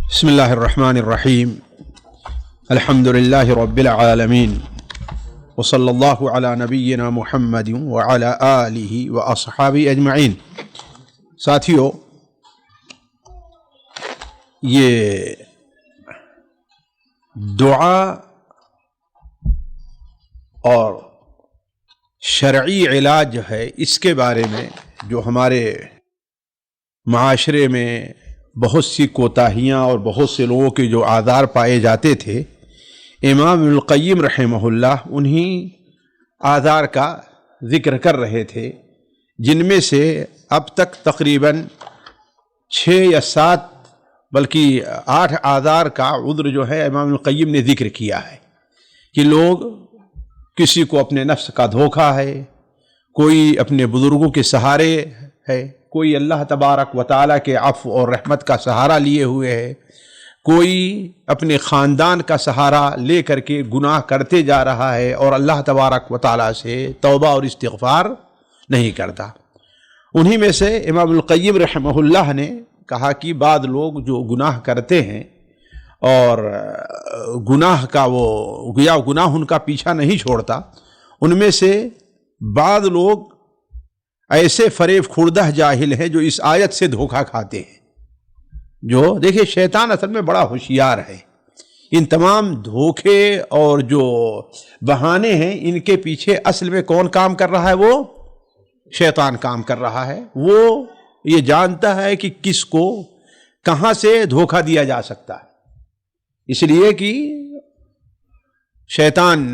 بسم اللہ الرحمن الرحیم الحمد للہ رب العالمین وصلی اللہ علی نبینا محمد وعلی آلہ واصحابہ اجمعین۔ ساتھیو، یہ دعا اور شرعی علاج جو ہے، اس کے بارے میں جو ہمارے معاشرے میں بہت سی کوتاہیاں اور بہت سے لوگوں کے جو آزار پائے جاتے تھے، امام ابن القیم رحمہ اللہ انہی آزار کا ذکر کر رہے تھے، جن میں سے اب تک تقریباً 6 یا 7 بلکہ 8 آزار کا عذر جو ہے امام ابن القیم نے ذکر کیا ہے کہ لوگ کسی کو اپنے نفس کا دھوکہ ہے، کوئی اپنے بزرگوں کے سہارے ہے، کوئی اللہ تبارک و تعالیٰ کے عفو اور رحمت کا سہارا لیے ہوئے ہے، کوئی اپنے خاندان کا سہارا لے کر کے گناہ کرتے جا رہا ہے اور اللہ تبارک و تعالیٰ سے توبہ اور استغفار نہیں کرتا۔ انہی میں سے امام القیم رحمہ اللہ نے کہا کہ بعض لوگ جو گناہ کرتے ہیں اور گناہ کا گناہ ان کا پیچھا نہیں چھوڑتا، ان میں سے بعض لوگ ایسے فریب خوردہ جاہل ہیں جو اس آیت سے دھوکہ کھاتے ہیں۔ جو دیکھیں، شیطان اصل میں بڑا ہوشیار ہے، ان تمام دھوکے اور جو بہانے ہیں ان کے پیچھے اصل میں کون کام کر رہا ہے؟ وہ شیطان کام کر رہا ہے۔ وہ یہ جانتا ہے کہ کس کو کہاں سے دھوکہ دیا جا سکتا ہے، اس لیے کہ شیطان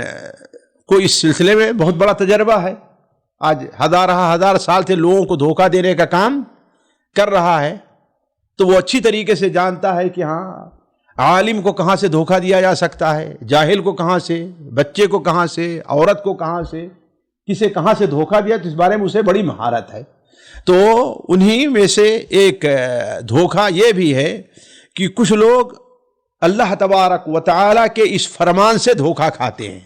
کو اس سلسلے میں بہت بڑا تجربہ ہے۔ آج ہزار سال سے لوگوں کو دھوکہ دینے کا کام کر رہا ہے، تو وہ اچھی طریقے سے جانتا ہے کہ ہاں، عالم کو کہاں سے دھوکہ دیا جا سکتا ہے، جاہل کو کہاں سے، بچے کو کہاں سے، عورت کو کہاں سے، کسے کہاں سے دھوکہ دیا، تو اس بارے میں اسے بڑی مہارت ہے۔ تو انہی میں سے ایک دھوکہ یہ بھی ہے کہ کچھ لوگ اللہ تبارک و تعالیٰ کے اس فرمان سے دھوکہ کھاتے ہیں۔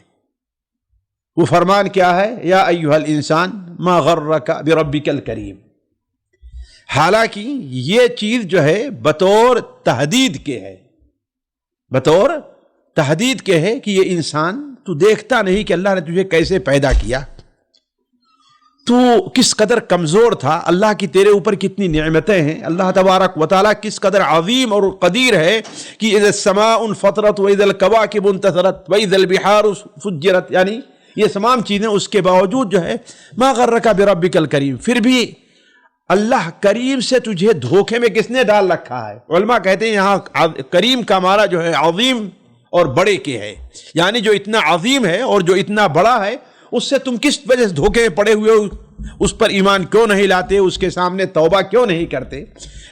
وہ فرمان کیا ہے؟ یا ایھا الانسان ما غرک بربک الکریم۔ حالانکہ یہ چیز جو ہے بطور تحدید کے ہے، بطور تحدید کے ہے کہ یہ انسان، تو دیکھتا نہیں کہ اللہ نے تجھے کیسے پیدا کیا، تو کس قدر کمزور تھا، اللہ کی تیرے اوپر کتنی نعمتیں ہیں، اللہ تبارک و تعالیٰ کس قدر عظیم اور قدیر ہے کہ اذا السماء انفطرت واذا الکواکب انتثرت واذا البحار فجرت، یعنی یہ تمام چیزیں اس کے باوجود جو ہے ما غرک بربک الکریم، پھر بھی اللہ کریم سے تجھے دھوکے میں کس نے ڈال رکھا ہے؟ علماء کہتے ہیں یہاں کریم کا معنی جو ہے عظیم اور بڑے کے ہے، یعنی جو اتنا عظیم ہے اور جو اتنا بڑا ہے، اس سے تم کس وجہ سے دھوکے میں پڑے ہوئے ہو، اس پر ایمان کیوں نہیں لاتے، اس کے سامنے توبہ کیوں نہیں کرتے؟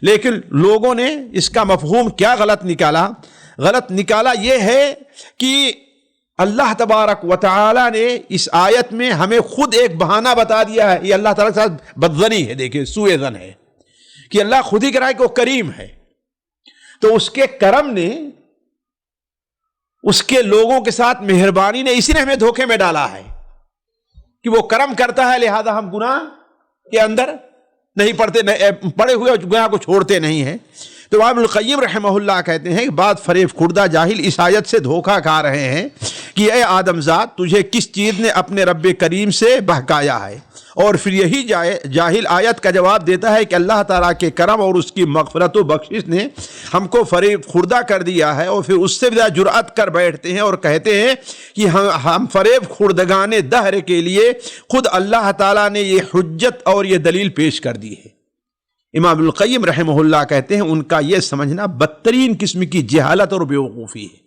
لیکن لوگوں نے اس کا مفہوم کیا غلط نکالا؟ غلط نکالا یہ ہے کہ اللہ تبارک و تعالیٰ نے اس آیت میں ہمیں خود ایک بہانہ بتا دیا ہے۔ یہ اللہ تعالیٰ کے ساتھ بدظنی ہے، دیکھیں، سوء ظن ہے کہ اللہ خود ہی کہہ رہا ہے کہ وہ کریم ہے، تو اس کے کرم نے، اس کے لوگوں کے ساتھ مہربانی نے، اسی نے ہمیں دھوکے میں ڈالا ہے کہ وہ کرم کرتا ہے، لہذا ہم گناہ کے اندر نہیں پڑے ہوئے گناہ کو چھوڑتے نہیں ہیں۔ تو ابن القیم رحمہ اللہ کہتے ہیں کہ بعض فریب خوردہ جاہل اس آیت سے دھوکہ کھا رہے ہیں کہ اے آدم ذات، تجھے کس چیز نے اپنے رب کریم سے بہکایا ہے، اور پھر یہی جاہل آیت کا جواب دیتا ہے کہ اللہ تعالیٰ کے کرم اور اس کی مغفرت و بخشش نے ہم کو فریب خوردہ کر دیا ہے، اور پھر اس سے بھی زیادہ جرأت کر بیٹھتے ہیں اور کہتے ہیں کہ ہم فریب خوردگان دہر کے لیے خود اللہ تعالیٰ نے یہ حجت اور یہ دلیل پیش کر دی ہے۔ امام ابن القیم رحمہ اللہ کہتے ہیں ان کا یہ سمجھنا بدترین قسم کی جہالت اور بیوقوفی ہے۔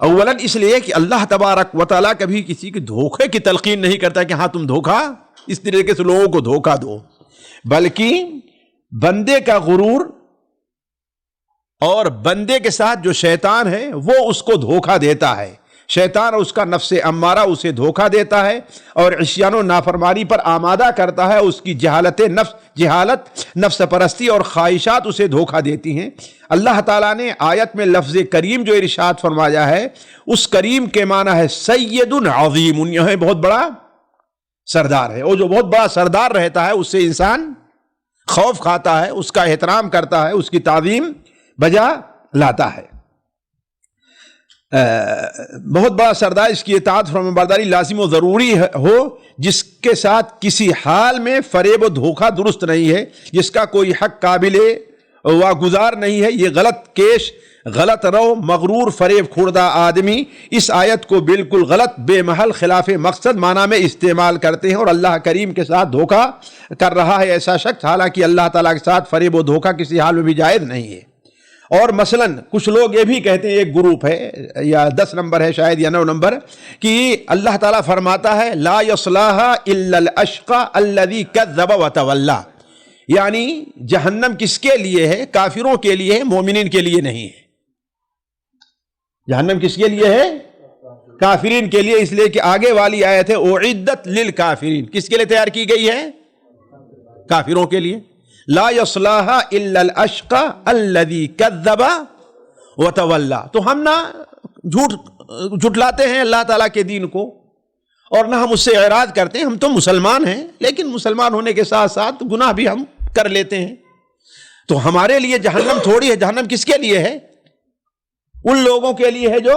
اولاً اس لیے کہ اللہ تبارک و تعالیٰ کبھی کسی کے دھوکے کی تلقین نہیں کرتا کہ ہاں تم دھوکہ اس طریقے سے لوگوں کو دھوکہ دو، بلکہ بندے کا غرور اور بندے کے ساتھ جو شیطان ہے وہ اس کو دھوکہ دیتا ہے۔ شیطان اور اس کا نفس امارہ اسے دھوکہ دیتا ہے اور عصیان و نافرمانی پر آمادہ کرتا ہے، اس کی جہالت نفس پرستی اور خواہشات اسے دھوکہ دیتی ہیں۔ اللہ تعالیٰ نے آیت میں لفظ کریم جو ارشاد فرمایا ہے، اس کریم کے معنی ہے سید عظیم، یہ بہت بڑا سردار ہے، اور جو بہت بڑا سردار رہتا ہے اس سے انسان خوف کھاتا ہے، اس کا احترام کرتا ہے، اس کی تعظیم بجا لاتا ہے۔ بہت بڑا سردار اس کی اطاعت فرمانبرداری لازم و ضروری ہو، جس کے ساتھ کسی حال میں فریب و دھوکہ درست نہیں ہے، جس کا کوئی حق قابل واگزار نہیں ہے۔ یہ غلط کیش، غلط رو، مغرور، فریب خوردہ آدمی اس آیت کو بالکل غلط، بے محل، خلاف مقصد معنی میں استعمال کرتے ہیں اور اللہ کریم کے ساتھ دھوکہ کر رہا ہے ایسا شخص، حالانکہ اللہ تعالیٰ کے ساتھ فریب و دھوکہ کسی حال میں بھی جائز نہیں ہے۔ اور مثلا کچھ لوگ یہ بھی کہتے ہیں، ایک گروپ ہے یا 10 نمبر ہے شاید یا 9 نمبر، کہ اللہ تعالیٰ فرماتا ہے لا یصلاھا الا الاشقی الذی کذب وتولی، یعنی جہنم کس کے لیے ہے؟ کافروں کے لیے ہے، مومنین کے لیے نہیں ہے۔ جہنم کس کے لیے ہے؟ کافرین کے لیے، اس لیے کہ آگے والی آیت ہے اعدت للکافرین، کس کے لیے تیار کی گئی ہے؟ کافروں کے لیے۔ لا یصلاھا الا الاشقی الذی کذب وتولی، تو ہم نہ جھٹلاتے ہیں اللہ تعالیٰ کے دین کو اور نہ ہم اس سے اعراض کرتے ہیں۔ ہم تو مسلمان ہیں، لیکن مسلمان ہونے کے ساتھ ساتھ گناہ بھی ہم کر لیتے ہیں، تو ہمارے لیے جہنم تھوڑی ہے۔ جہنم کس کے لیے ہے؟ ان لوگوں کے لیے ہے جو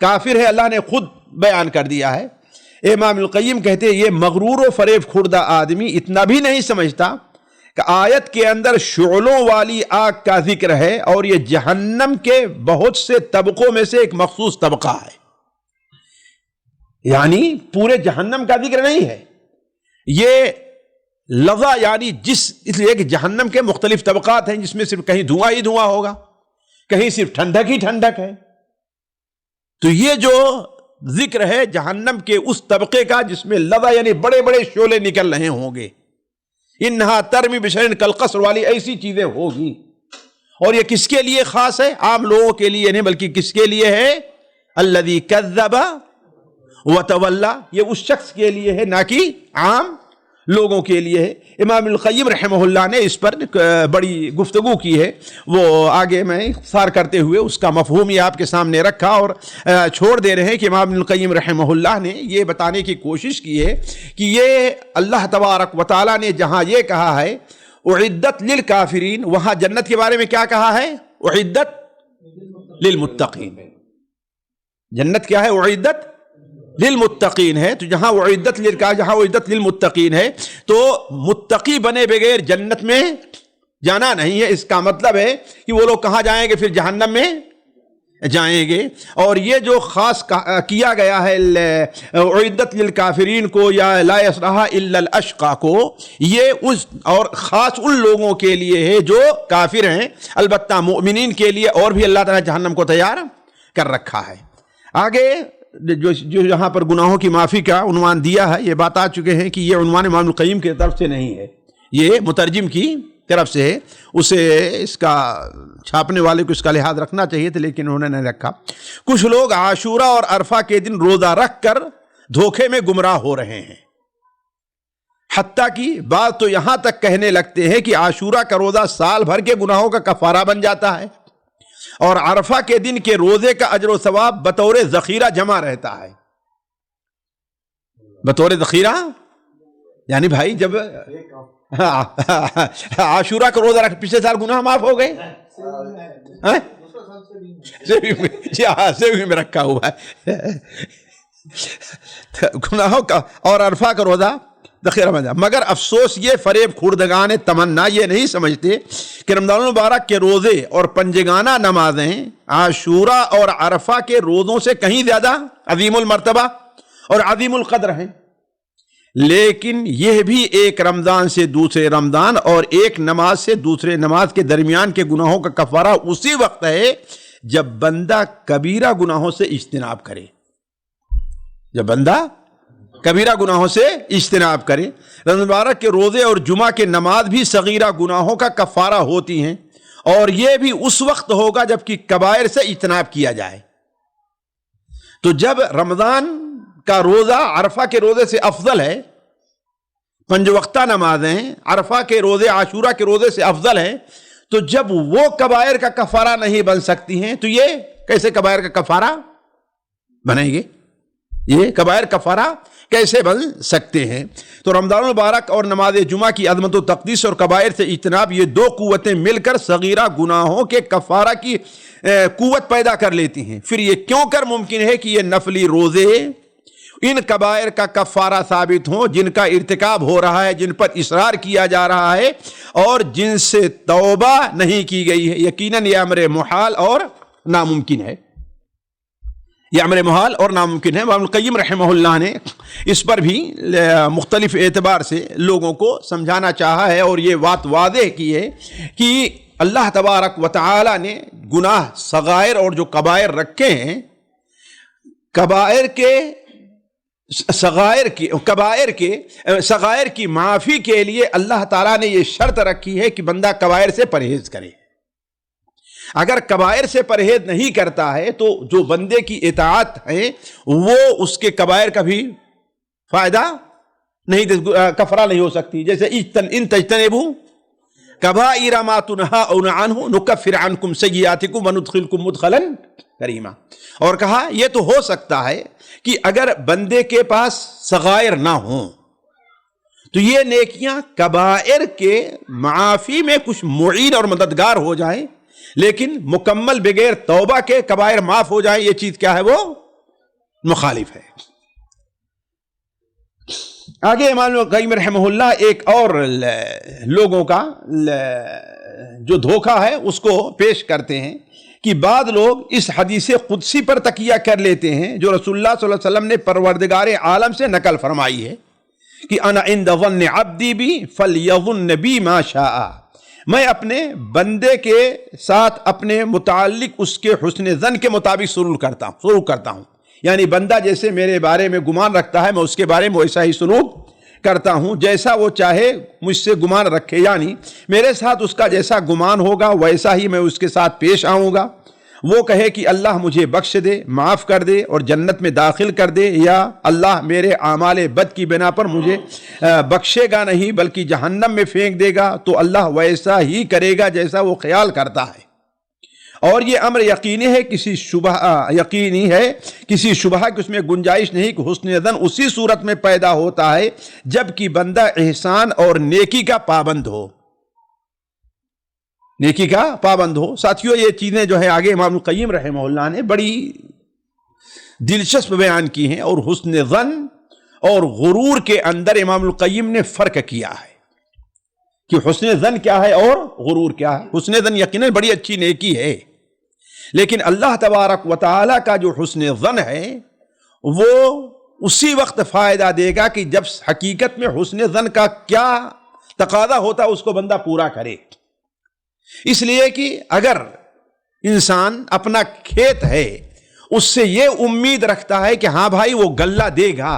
کافر ہے، اللہ نے خود بیان کر دیا ہے۔ امام القیم کہتے ہیں یہ مغرور و فریب خوردہ آدمی اتنا بھی نہیں سمجھتا کہ آیت کے اندر شعلوں والی آگ کا ذکر ہے اور یہ جہنم کے بہت سے طبقوں میں سے ایک مخصوص طبقہ ہے، یعنی پورے جہنم کا ذکر نہیں ہے یہ لظا، یعنی اس لیے کہ جہنم کے مختلف طبقات ہیں، جس میں صرف کہیں دھواں ہی دھواں ہوگا، کہیں صرف ٹھنڈک ہی ٹھنڈک ہے۔ تو یہ جو ذکر ہے جہنم کے اس طبقے کا جس میں لظا یعنی بڑے بڑے شعلے نکل رہے ہوں گے، انہا ترمی بشرر کالقصر والی ایسی چیزیں ہوگی۔ اور یہ کس کے لیے خاص ہے؟ عام لوگوں کے لیے نہیں، بلکہ کس کے لیے ہے؟ الذی کذب وتولی، یہ اس شخص کے لیے ہے، نہ کہ عام لوگوں کے لیے ہے۔ امام القیم رحمہ اللہ نے اس پر بڑی گفتگو کی ہے، وہ آگے میں اختصار کرتے ہوئے اس کا مفہوم یہ آپ کے سامنے رکھا اور چھوڑ دے رہے ہیں کہ امام القیم رحمہ اللہ نے یہ بتانے کی کوشش کی ہے کہ یہ اللہ تبارک و تعالیٰ نے جہاں یہ کہا ہے اعدت للکافرین، وہاں جنت کے بارے میں کیا کہا ہے؟ اعدت للمتقین۔ جنت کیا ہے؟ اعدت للمتقین ہے۔ تو جہاں اعدت للمتقین ہے تو متقی بنے بغیر جنت میں جانا نہیں ہے۔ اس کا مطلب ہے کہ وہ لوگ کہاں جائیں گے؟ پھر جہنم میں جائیں گے۔ اور یہ جو خاص کیا گیا ہے اعدت للکافرین کو یا لا یصلاھا الا الاشقی کو، یہ اس اور خاص ان لوگوں کے لیے ہے جو کافر ہیں، البتہ مومنین کے لیے اور بھی اللہ تعالیٰ جہنم کو تیار کر رکھا ہے۔ آگے جو یہاں پر گناہوں کی معافی کا عنوان دیا ہے، یہ بات آ چکے ہیں کہ یہ عنوان امام القیم کی طرف سے نہیں ہے، یہ مترجم کی طرف سے ہے۔ اسے اس کا چھاپنے والے کو اس کا لحاظ رکھنا چاہیے تھا، لیکن انہوں نے نہیں رکھا۔ کچھ لوگ عاشورہ اور عرفہ کے دن روزہ رکھ کر دھوکے میں گمراہ ہو رہے ہیں، حتیٰ کہ بعض تو یہاں تک کہنے لگتے ہیں کہ عاشورہ کا روزہ سال بھر کے گناہوں کا کفارہ بن جاتا ہے اور عرفہ کے دن کے روزے کا اجر و ثواب بطور ذخیرہ جمع رہتا ہے۔ بطور ذخیرہ یعنی بھائی جب عاشورہ کا روزہ رکھ پچھلے سال گناہ معاف ہو گئے، سیوی میں رکھا ہوا ہے گناہوں کا، اور عرفہ کا روزہ ذخیرہ بن جائے۔ مگر افسوس یہ فریب خوردگان تمنا یہ نہیں سمجھتے کہ رمضان المبارک کے روزے اور پنجگانہ نمازیں عاشورہ اور عرفہ کے روزوں سے کہیں زیادہ عظیم المرتبہ اور عظیم القدر ہیں، لیکن یہ بھی ایک رمضان سے دوسرے رمضان اور ایک نماز سے دوسرے نماز کے درمیان کے گناہوں کا کفارہ اسی وقت ہے جب بندہ کبیرہ گناہوں سے اجتناب کرے، جب بندہ کبیرہ گناہوں سے اجتناب کرے۔ رمضان مبارک کے روزے اور جمعہ کے نماز بھی صغیرہ گناہوں کا کفارہ ہوتی ہیں، اور یہ بھی اس وقت ہوگا جب کہ کبائر سے اجتناب کیا جائے۔ تو جب رمضان کا روزہ عرفہ کے روزے سے افضل ہے، پنج وقتہ نمازیں عرفہ کے روزے عاشورہ کے روزے سے افضل ہیں، تو جب وہ کبائر کا کفارہ نہیں بن سکتی ہیں تو یہ کیسے کبائر کا کفارہ بنیں گے؟ یہ کبائر کفارہ کیسے بن سکتے ہیں؟ تو رمضان المبارک اور نماز جمعہ کی عظمت و تقدیس اور کبائر سے اجتناب، یہ دو قوتیں مل کر صغیرہ گناہوں کے کفارہ کی قوت پیدا کر لیتی ہیں۔ پھر یہ کیوں کر ممکن ہے کہ یہ نفلی روزے ان کبائر کا کفارہ ثابت ہوں جن کا ارتکاب ہو رہا ہے، جن پر اصرار کیا جا رہا ہے اور جن سے توبہ نہیں کی گئی ہے؟ یقیناً یہ امر محال اور ناممکن ہے، یہ امر محال اور ناممکن ہے۔ ابن القیم رحمہ اللہ نے اس پر بھی مختلف اعتبار سے لوگوں کو سمجھانا چاہا ہے اور یہ بات واضح کی ہے کہ اللہ تبارک و تعالی نے گناہ صغائر اور جو کبائر رکھے ہیں، صغائر کی معافی کے لیے اللہ تعالیٰ نے یہ شرط رکھی ہے کہ بندہ کبائر سے پرہیز کرے۔ اگر کبائر سے پرہیز نہیں کرتا ہے تو جو بندے کی اطاعت ہے وہ اس کے کبائر کا بھی فائدہ نہیں، کفارہ نہیں ہو سکتی۔ جیسے ان تجتنبوا کبائر ما تنہون عنہ نکفر عنکم سیئاتکم وندخلکم مدخلا کریما۔ اور کہا یہ تو ہو سکتا ہے کہ اگر بندے کے پاس صغائر نہ ہوں تو یہ نیکیاں کبائر کے معافی میں کچھ معین اور مددگار ہو جائیں، لیکن مکمل بغیر توبہ کے کبائر معاف ہو جائیں، یہ چیز کیا ہے؟ وہ مخالف ہے۔ آگے امام القیم رحمہ اللہ ایک اور لوگوں کا جو دھوکہ ہے اس کو پیش کرتے ہیں کہ بعض لوگ اس حدیث قدسی پر تکیہ کر لیتے ہیں جو رسول اللہ صلی اللہ علیہ وسلم نے پروردگار عالم سے نقل فرمائی ہے کہ انا عند ظن عبدی بی فلیظن بی ما شاء، میں اپنے بندے کے ساتھ اپنے متعلق اس کے حسن ظن کے مطابق سلوک کرتا ہوں، یعنی بندہ جیسے میرے بارے میں گمان رکھتا ہے میں اس کے بارے میں ویسا ہی سلوک کرتا ہوں جیسا وہ چاہے مجھ سے گمان رکھے، یعنی میرے ساتھ اس کا جیسا گمان ہوگا ویسا ہی میں اس کے ساتھ پیش آؤں گا۔ وہ کہے کہ اللہ مجھے بخش دے، معاف کر دے اور جنت میں داخل کر دے، یا اللہ میرے اعمال بد کی بنا پر مجھے بخشے گا نہیں بلکہ جہنم میں پھینک دے گا، تو اللہ ویسا ہی کرے گا جیسا وہ خیال کرتا ہے۔ اور یہ امر یقینی ہے، کسی شبہ کہ اس میں گنجائش نہیں کہ حسن ظن اسی صورت میں پیدا ہوتا ہے جب کہ بندہ احسان اور نیکی کا پابند ہو، نیکی کا پابند ہو۔ ساتھیو یہ چیزیں جو ہے آگے امام القیم رحمہ اللہ نے بڑی دلچسپ بیان کی ہیں، اور حسن ظن اور غرور کے اندر امام القیم نے فرق کیا ہے کہ حسن ظن کیا ہے اور غرور کیا ہے۔ حسن ظن یقیناً بڑی اچھی نیکی ہے، لیکن اللہ تبارک و تعالی کا جو حسن ظن ہے وہ اسی وقت فائدہ دے گا کہ جب حقیقت میں حسن ظن کا کیا تقاضا ہوتا ہے اس کو بندہ پورا کرے۔ اس لیے کہ اگر انسان اپنا کھیت ہے اس سے یہ امید رکھتا ہے کہ ہاں بھائی وہ غلہ دے گا،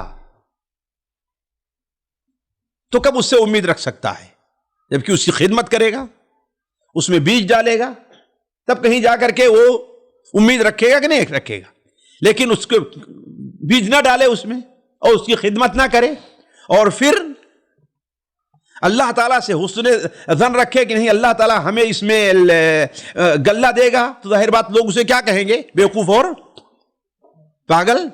تو کب اس سے امید رکھ سکتا ہے؟ جبکہ اس کی خدمت کرے گا، اس میں بیج ڈالے گا، تب کہیں جا کر کے وہ امید رکھے گا کہ نہیں رکھے گا۔ لیکن اس کو بیج نہ ڈالے اس میں اور اس کی خدمت نہ کرے، اور پھر اللہ تعالیٰ سے حسن ظن رکھے کہ نہیں اللہ تعالیٰ ہمیں اس میں غلہ دے گا، تو ظاہر بات لوگ اسے کیا کہیں گے؟ بیوقوف اور پاگل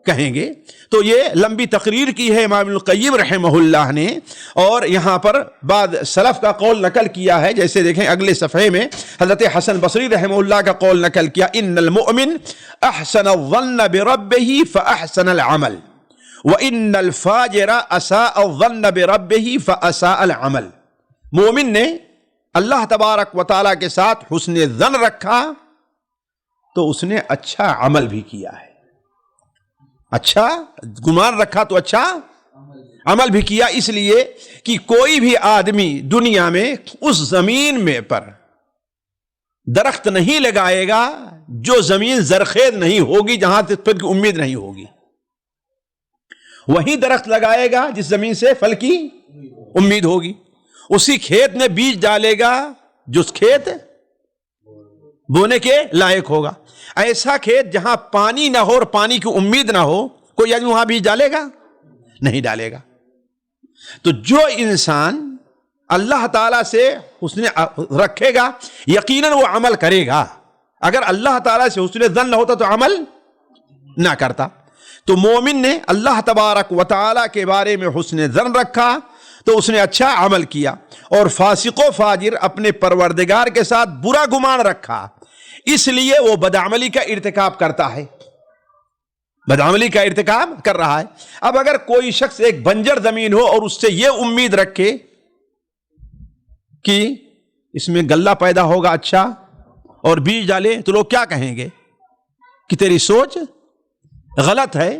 کہیں گے۔ تو یہ لمبی تقریر کی ہے امام القیم رحمہ اللہ نے، اور یہاں پر بعد سلف کا قول نقل کیا ہے، جیسے دیکھیں اگلے صفحے میں حضرت حسن بصری رحمہ اللہ کا قول نقل کیا، ان المؤمن احسن الظن بربه فاحسن العمل وان الفاجر اساء الظن بربه فاساء العمل۔ مومن نے اللہ تبارک و تعالیٰ کے ساتھ حسن ظن رکھا تو اس نے اچھا عمل بھی کیا ہے، اچھا گمان رکھا تو اچھا عمل بھی کیا۔ اس لیے کہ کوئی بھی آدمی دنیا میں اس زمین میں پر درخت نہیں لگائے گا جو زمین زرخیز نہیں ہوگی، جہاں سے پھل کی امید نہیں ہوگی، وہی درخت لگائے گا جس زمین سے پھل کی امید ہوگی۔ اسی کھیت میں بیج ڈالے گا جو کھیت بونے کے لائق ہوگا۔ ایسا کھیت جہاں پانی نہ ہو اور پانی کی امید نہ ہو، کوئی آدمی وہاں بیج ڈالے گا؟ نہیں ڈالے گا۔ تو جو انسان اللہ تعالیٰ سے حسن رکھے گا یقیناً وہ عمل کرے گا، اگر اللہ تعالیٰ سے حسن ظن نہ ہوتا تو عمل نہ کرتا۔ تو مومن نے اللہ تبارک و تعالی کے بارے میں حسن ظن رکھا تو اس نے اچھا عمل کیا، اور فاسق و فاجر اپنے پروردگار کے ساتھ برا گمان رکھا، اس لیے وہ بدعملی کا ارتکاب کرتا ہے، بدعملی کا ارتکاب کر رہا ہے۔ اب اگر کوئی شخص ایک بنجر زمین ہو اور اس سے یہ امید رکھے کہ اس میں غلہ پیدا ہوگا اچھا، اور بیج ڈالے، تو لوگ کیا کہیں گے کہ تیری سوچ غلط ہے،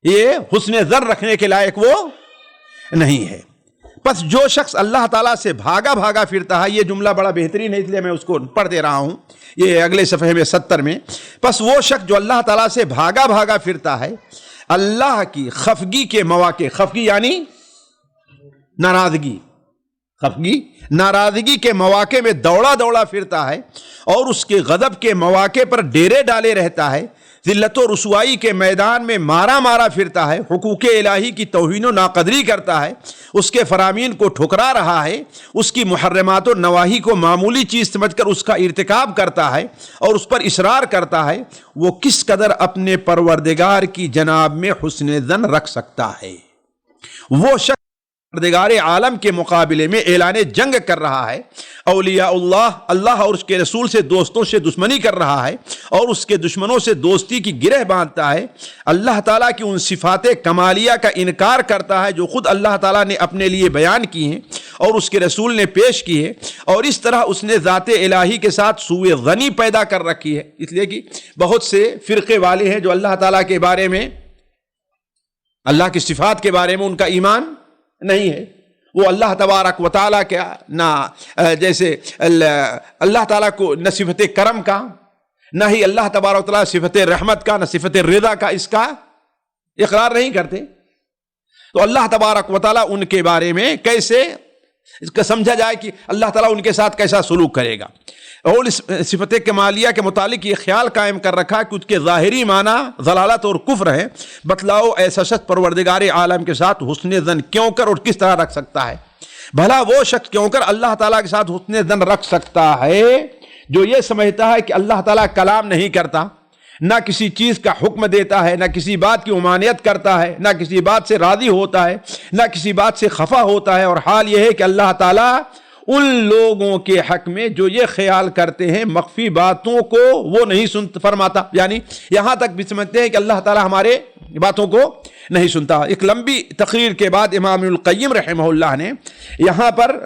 یہ حسن ظن رکھنے کے لائق وہ نہیں ہے۔ پس جو شخص اللہ تعالیٰ سے بھاگا بھاگا پھرتا ہے، یہ جملہ بڑا بہترین ہے اس لیے میں اس کو پڑھ دے رہا ہوں، یہ اگلے صفحے میں 70 میں، پس وہ شخص جو اللہ تعالیٰ سے بھاگا بھاگا پھرتا ہے، اللہ کی خفگی کے مواقع، خفگی یعنی ناراضگی، خفگی ناراضگی کے مواقع میں دوڑا دوڑا پھرتا ہے، اور اس کے غضب کے مواقع پر ڈیرے ڈالے رہتا ہے، ذلت و رسوائی کے میدان میں مارا مارا پھرتا ہے، حقوق الہی کی توہین و ناقدری کرتا ہے، اس کے فرامین کو ٹھکرا رہا ہے، اس کی محرمات و نواہی کو معمولی چیز سمجھ کر اس کا ارتکاب کرتا ہے اور اس پر اصرار کرتا ہے، وہ کس قدر اپنے پروردگار کی جناب میں حسن ظن رکھ سکتا ہے؟ وہ شخص پروردگار عالم کے مقابلے میں اعلان جنگ کر رہا ہے، اولیاء اللہ اور اس کے رسول سے دوستوں سے دشمنی کر رہا ہے، اور اس کے دشمنوں سے دوستی کی گرہ باندھتا ہے، اللہ تعالیٰ کی ان صفات کمالیہ کا انکار کرتا ہے جو خود اللہ تعالیٰ نے اپنے لیے بیان کی ہیں اور اس کے رسول نے پیش کی ہے، اور اس طرح اس نے ذات الہی کے ساتھ سوء ظنی پیدا کر رکھی ہے۔ اس لیے کہ بہت سے فرقے والے ہیں جو اللہ تعالیٰ کے بارے میں، اللہ کی صفات کے بارے میں ان کا ایمان نہیں ہے، وہ اللہ تبارک و تعالیٰ کا نہ جیسے اللہ تعالیٰ کو نہ صفت کرم کا، نہ ہی اللہ تبارک و تعالیٰ صفت رحمت کا، نہ صفت رضا کا، اس کا اقرار نہیں کرتے، تو اللہ تبارک و تعالیٰ ان کے بارے میں کیسے اس کا سمجھا جائے کہ اللہ تعالیٰ ان کے ساتھ کیسا سلوک کرے گا؟ اور اس صفت کمالیہ کے متعلق یہ خیال قائم کر رکھا کہ اس کے ظاہری معنی ضلالت اور کفر ہے، بتلاؤ ایسا شخص پروردگار عالم کے ساتھ حسن ظن کیوں کر اور کس طرح رکھ سکتا ہے؟ بھلا وہ شخص کیوں کر اللہ تعالیٰ کے ساتھ حسن ظن رکھ سکتا ہے جو یہ سمجھتا ہے کہ اللہ تعالیٰ کلام نہیں کرتا، نہ کسی چیز کا حکم دیتا ہے، نہ کسی بات کی ممانعت کرتا ہے، نہ کسی بات سے راضی ہوتا ہے، نہ کسی بات سے خفا ہوتا ہے، اور حال یہ ہے کہ اللہ تعالیٰ ان لوگوں کے حق میں جو یہ خیال کرتے ہیں مخفی باتوں کو وہ نہیں فرماتا، یعنی یہاں تک بھی سمجھتے ہیں کہ اللہ تعالیٰ ہمارے باتوں کو نہیں سنتا۔ ایک لمبی تقریر کے بعد امام القیم رحمہ اللہ نے یہاں پر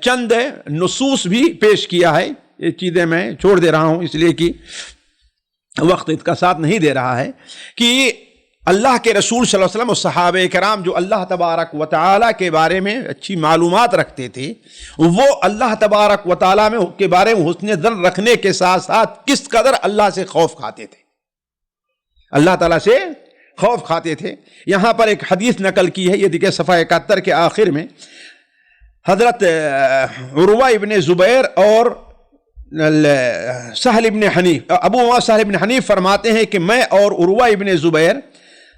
چند نصوص بھی پیش کیا ہے، یہ چیزیں میں چھوڑ دے رہا ہوں اس لیے کہ وقت اس کا ساتھ نہیں دے رہا ہے، کہ اللہ کے رسول صلی اللہ علیہ وسلم اور صحابہ کرام جو اللہ تبارک و تعالیٰ کے بارے میں اچھی معلومات رکھتے تھے، وہ اللہ تبارک و تعالیٰ کے بارے میں حسن ظن رکھنے کے ساتھ ساتھ کس قدر اللہ سے خوف کھاتے تھے، اللہ تعالیٰ سے خوف کھاتے تھے۔ یہاں پر ایک حدیث نقل کی ہے، یہ دیکھیں صفحہ 71 کے آخر میں، حضرت عروہ ابن زبیر اور سہل ابن حنیف، ابو امامہ سہل ابن حنیف فرماتے ہیں کہ میں اور عروہ ابن زبیر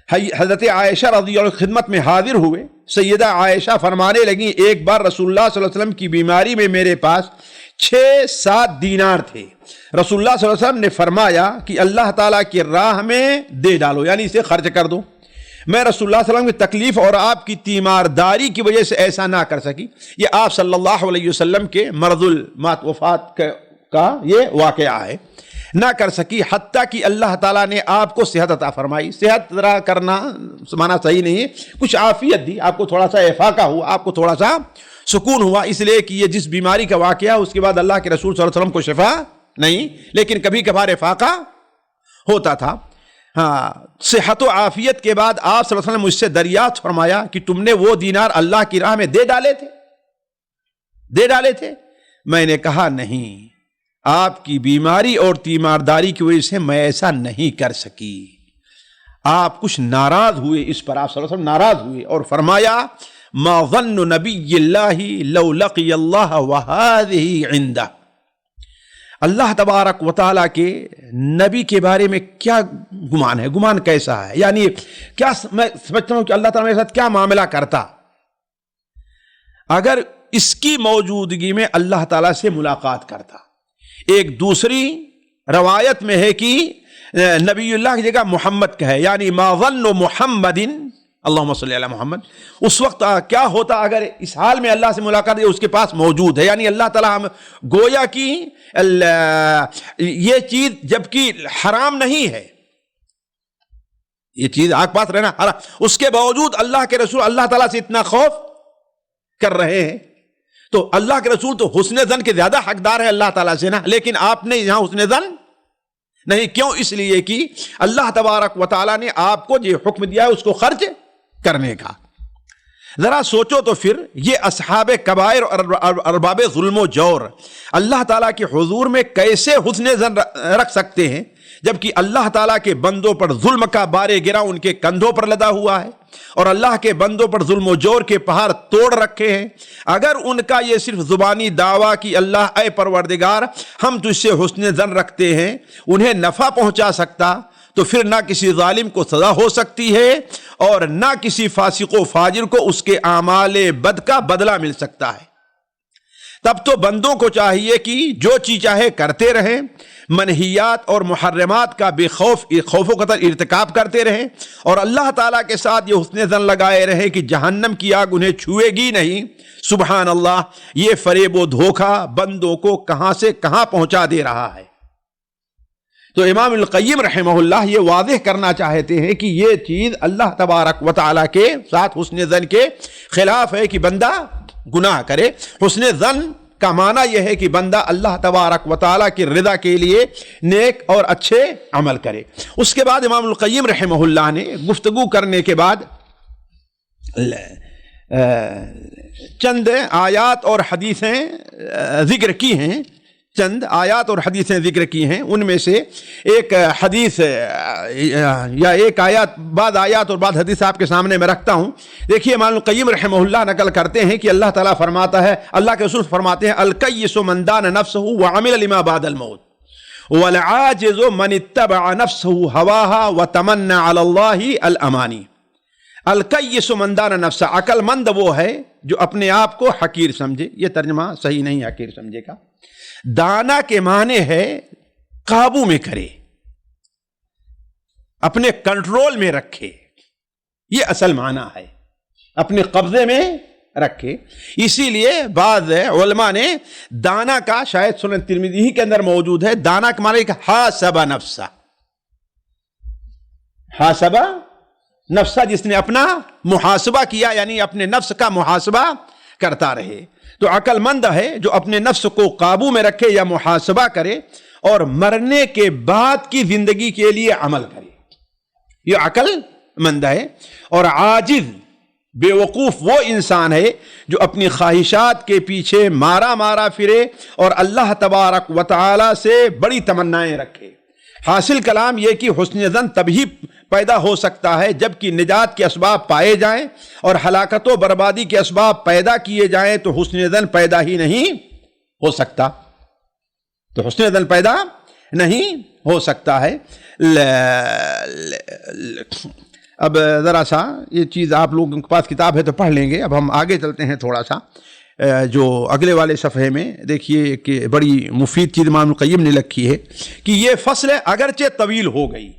حضرت عائشہ رضی اللہ عنہ خدمت میں حاضر ہوئے، سیدہ عائشہ فرمانے لگیں ایک بار رسول اللہ صلی اللہ علیہ وسلم کی بیماری میں میرے پاس 6-7 دینار تھے، رسول اللہ صلی اللہ علیہ وسلم نے فرمایا کہ اللہ تعالیٰ کی راہ میں دے ڈالو، یعنی اسے خرچ کر دو۔ میں رسول اللہ صلی اللہ علیہ وسلم کی تکلیف اور آپ کی تیمارداری کی وجہ سے ایسا نہ کر سکی۔ یہ آپ صلی اللہ علیہ وسلم کے مرض الموت وفات کا یہ واقعہ ہے، نہ کر سکی حتیٰ کہ اللہ تعالیٰ نے آپ کو صحت عطا فرمائی۔ صحت ذرا کرنا مانا صحیح نہیں ہے، کچھ عافیت دی، آپ کو تھوڑا سا افاقہ ہوا، آپ کو تھوڑا سا سکون ہوا، اس لیے کہ یہ جس بیماری کا واقعہ اس کے بعد اللہ کے رسول صلی اللہ علیہ وسلم کو شفا نہیں، لیکن کبھی کبھار افاقہ ہوتا تھا۔ ہاں، صحت و عافیت کے بعد آپ صلی اللہ علیہ وسلم مجھ سے دریافت فرمایا کہ تم نے وہ دینار اللہ کی راہ میں دے ڈالے تھے؟ میں نے کہا نہیں، آپ کی بیماری اور تیمارداری کی وجہ سے میں ایسا نہیں کر سکی۔ آپ کچھ ناراض ہوئے، اس پر آپ صلی اللہ علیہ وسلم ناراض ہوئے اور فرمایا ما ظن نبی اللہ لو لقی اللہ وہذہ عندہ، اللہ تبارک و تعالیٰ کے نبی کے بارے میں کیا گمان ہے، گمان کیسا ہے، یعنی کیا میں سمجھتا ہوں کہ اللہ تعالیٰ میرے ساتھ کیا معاملہ کرتا اگر اس کی موجودگی میں اللہ تعالیٰ سے ملاقات کرتا۔ ایک دوسری روایت میں ہے کہ نبی اللہ کی جگہ محمد کہے، یعنی ما ظن محمد اللہم صلی علی محمد، اس وقت کیا ہوتا اگر اس حال میں اللہ سے ملاقات اس کے پاس موجود ہے، یعنی اللہ تعالیٰ ہم گویا کہ یہ چیز جبکہ حرام نہیں ہے، یہ چیز آگ پاس رہنا حرام، اس کے باوجود اللہ کے رسول اللہ تعالیٰ سے اتنا خوف کر رہے ہیں، تو اللہ کے رسول تو حسن ظن کے زیادہ حقدار ہے اللہ تعالیٰ سے نا، لیکن آپ نے یہاں حسن ظن نہیں، کیوں؟ اس لیے کہ اللہ تبارک و تعالیٰ نے آپ کو جو حکم دیا ہے اس کو خرچ کرنے کا۔ ذرا سوچو تو پھر یہ اصحاب کبائر اور ارباب ظلم و جور اللہ تعالیٰ کے حضور میں کیسے حسن ظن رکھ سکتے ہیں، جبکہ اللہ تعالیٰ کے بندوں پر ظلم کا بار گرا ان کے کندھوں پر لدا ہوا ہے، اور اللہ کے بندوں پر ظلم و جور کے پہاڑ توڑ رکھے ہیں۔ اگر ان کا یہ صرف زبانی دعویٰ کہ اللہ اے پروردگار ہم تجھ سے حسن ظن رکھتے ہیں انہیں نفع پہنچا سکتا، تو پھر نہ کسی ظالم کو سزا ہو سکتی ہے اور نہ کسی فاسق و فاجر کو اس کے اعمال بد کا بدلہ مل سکتا ہے۔ تب تو بندوں کو چاہیے کہ جو چیز چاہے کرتے رہیں، منہیات اور محرمات کا بے خوف و قدر ارتکاب کرتے رہیں، اور اللہ تعالیٰ کے ساتھ یہ حسن ظن لگائے رہیں کہ جہنم کی آگ انہیں چھوئے گی نہیں۔ سبحان اللہ، یہ فریب و دھوکہ بندوں کو کہاں سے کہاں پہنچا دے رہا ہے۔ تو امام القیم رحمہ اللہ یہ واضح کرنا چاہتے ہیں کہ یہ چیز اللہ تبارک و تعالیٰ کے ساتھ حسن ظن کے خلاف ہے کہ بندہ گناہ کرے۔ حسن ظن کا معنی یہ ہے کہ بندہ اللہ تبارک و تعالیٰ کی رضا کے لیے نیک اور اچھے عمل کرے۔ اس کے بعد امام القیم رحمہ اللہ نے گفتگو کرنے کے بعد چند آیات اور حدیثیں ذکر کی ہیں، چند آیات اور حدیثیں ذکر کی ہیں، ان میں سے ایک حدیث یا ایک آیات، بعض آیات اور بعض حدیث آپ کے سامنے میں رکھتا ہوں۔ دیکھیے امام القیم رحمہ اللہ نقل کرتے ہیں کہ اللہ تعالیٰ فرماتا ہے، اللہ کے رسول فرماتے ہیں الکیس من دان نفسہ وعمل لما بعد الموت والعاجز من اتبع نفسہ ہواها وتمنى علی اللہ الامانی۔ الکیس من دان نفسہ، عقل مند وہ ہے جو اپنے آپ کو حقیر سمجھے، یہ ترجمہ صحیح نہیں حقیر سمجھے کا، دانا کے معنی ہے قابو میں کرے، اپنے کنٹرول میں رکھے، یہ اصل معنی ہے، اپنے قبضے میں رکھے۔ اسی لیے بعض علماء نے دانا کا، شاید سنن ترمذی کے اندر موجود ہے، دانا کے معنی کہ حاسب نفسہ، حاسب نفسہ، جس نے اپنا محاسبہ کیا، یعنی اپنے نفس کا محاسبہ کرتا رہے۔ تو عقل مند ہے جو اپنے نفس کو قابو میں رکھے یا محاسبہ کرے اور مرنے کے بعد کی زندگی کے لیے عمل کرے، یہ عقل مند ہے۔ اور عاجز بے وقوف وہ انسان ہے جو اپنی خواہشات کے پیچھے مارا پھرے اور اللہ تبارک و تعالی سے بڑی تمنائیں رکھے۔ حاصل کلام یہ کہ حسن ظن تبھی پیدا ہو سکتا ہے جب کہ نجات کے اسباب پائے جائیں اور ہلاکت و بربادی کے اسباب پیدا کیے جائیں، تو حسن ظن پیدا ہی نہیں ہو سکتا، تو حسن ظن پیدا نہیں ہو سکتا ہے۔ اب ذرا سا یہ چیز آپ لوگوں کے پاس کتاب ہے تو پڑھ لیں گے، اب ہم آگے چلتے ہیں تھوڑا سا، جو اگلے والے صفحے میں دیکھیے کہ بڑی مفید چیز امام القیم نے لکھی ہے کہ یہ فصل اگرچہ طویل ہو گئی،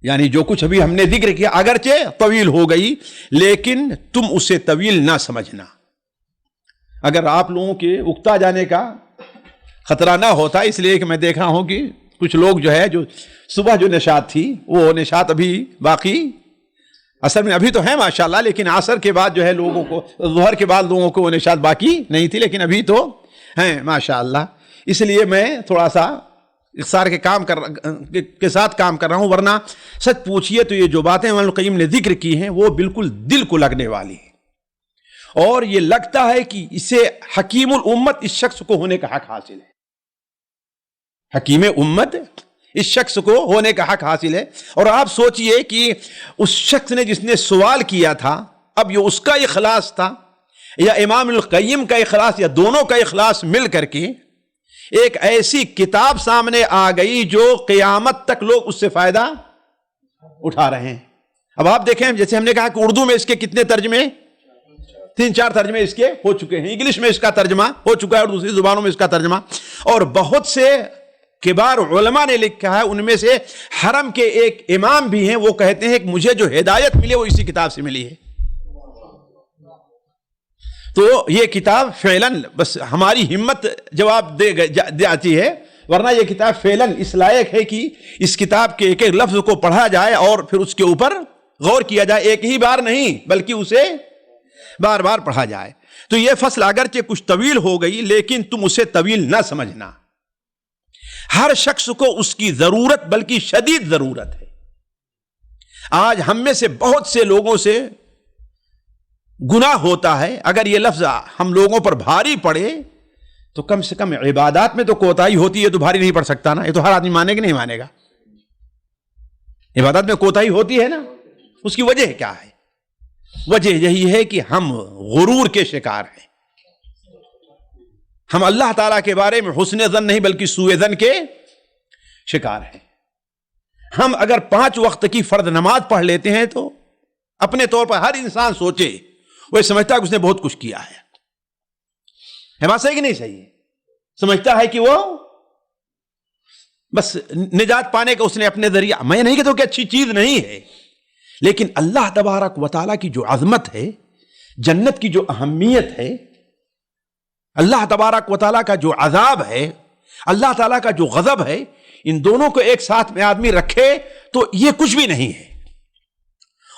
یعنی جو کچھ ابھی ہم نے ذکر کیا اگرچہ طویل ہو گئی لیکن تم اسے طویل نہ سمجھنا۔ اگر آپ لوگوں کے اکتا جانے کا خطرہ نہ ہوتا، اس لیے کہ میں دیکھ رہا ہوں کہ کچھ لوگ جو ہے جو صبح جو نشاط تھی وہ نشاط ابھی باقی اصل میں ابھی تو ہے ماشاءاللہ، لیکن عصر کے بعد جو ہے لوگوں کو، ظہر کے بعد لوگوں کو وہ نشاط باقی نہیں تھی، لیکن ابھی تو ہیں ماشاءاللہ۔ اس لیے میں تھوڑا سا اختصار کے ساتھ کام کر رہا ہوں، ورنہ سچ پوچھئے تو یہ جو باتیں امام القیم نے ذکر کی ہیں وہ بالکل دل کو لگنے والی ہیں، اور یہ لگتا ہے کہ اسے حکیم الامت اس شخص کو ہونے کا حق حاصل ہے، حکیم امت اس شخص کو ہونے کا حق حاصل ہے۔ اور آپ سوچئے کہ اس شخص نے جس نے سوال کیا تھا، اب یہ اس کا اخلاص تھا یا امام القیم کا اخلاص یا دونوں کا اخلاص مل کر کے ایک ایسی کتاب سامنے آ گئی جو قیامت تک لوگ اس سے فائدہ اٹھا رہے ہیں۔ اب آپ دیکھیں، جیسے ہم نے کہا کہ اردو میں اس کے کتنے ترجمے، 3-4 ترجمے اس کے ہو چکے ہیں، انگلش میں اس کا ترجمہ ہو چکا ہے اور دوسری زبانوں میں اس کا ترجمہ، اور بہت سے کبار علماء نے لکھا ہے، ان میں سے حرم کے ایک امام بھی ہیں، وہ کہتے ہیں کہ مجھے جو ہدایت ملی وہ اسی کتاب سے ملی ہے۔ تو یہ کتاب فعلاً بس ہماری ہمت جواب دے آتی ہے، ورنہ یہ کتاب فعلاً اس لائق ہے کہ اس کتاب کے ایک ایک لفظ کو پڑھا جائے اور پھر اس کے اوپر غور کیا جائے، ایک ہی بار نہیں بلکہ اسے بار بار پڑھا جائے۔ تو یہ فصل اگرچہ کچھ طویل ہو گئی لیکن تم اسے طویل نہ سمجھنا، ہر شخص کو اس کی ضرورت بلکہ شدید ضرورت ہے۔ آج ہم میں سے بہت سے لوگوں سے گناہ ہوتا ہے، اگر یہ لفظ ہم لوگوں پر بھاری پڑے تو کم سے کم عبادات میں تو کوتاہی ہوتی ہے، تو بھاری نہیں پڑ سکتا نا، یہ تو ہر آدمی مانے کہ نہیں مانے گا، عبادات میں کوتاہی ہوتی ہے نا۔ اس کی وجہ کیا ہے؟ وجہ یہی ہے کہ ہم غرور کے شکار ہیں، ہم اللہ تعالیٰ کے بارے میں حسن ظن نہیں بلکہ سوء ظن کے شکار ہیں۔ ہم اگر 5 وقت کی فرض نماز پڑھ لیتے ہیں تو اپنے طور پر ہر انسان سوچے، وہ سمجھتا ہے کہ اس نے بہت کچھ کیا ہے بات صحیح کہ نہیں صحیح ہے؟ سمجھتا ہے کہ وہ بس نجات پانے کا اس نے اپنے ذریعہ، میں نہیں کہتا کہ اچھی چیز نہیں ہے، لیکن اللہ تبارک و تعالیٰ کی جو عظمت ہے، جنت کی جو اہمیت ہے، اللہ تبارک و تعالیٰ کا جو عذاب ہے، اللہ تعالیٰ کا جو غضب ہے، ان دونوں کو ایک ساتھ میں آدمی رکھے تو یہ کچھ بھی نہیں ہے۔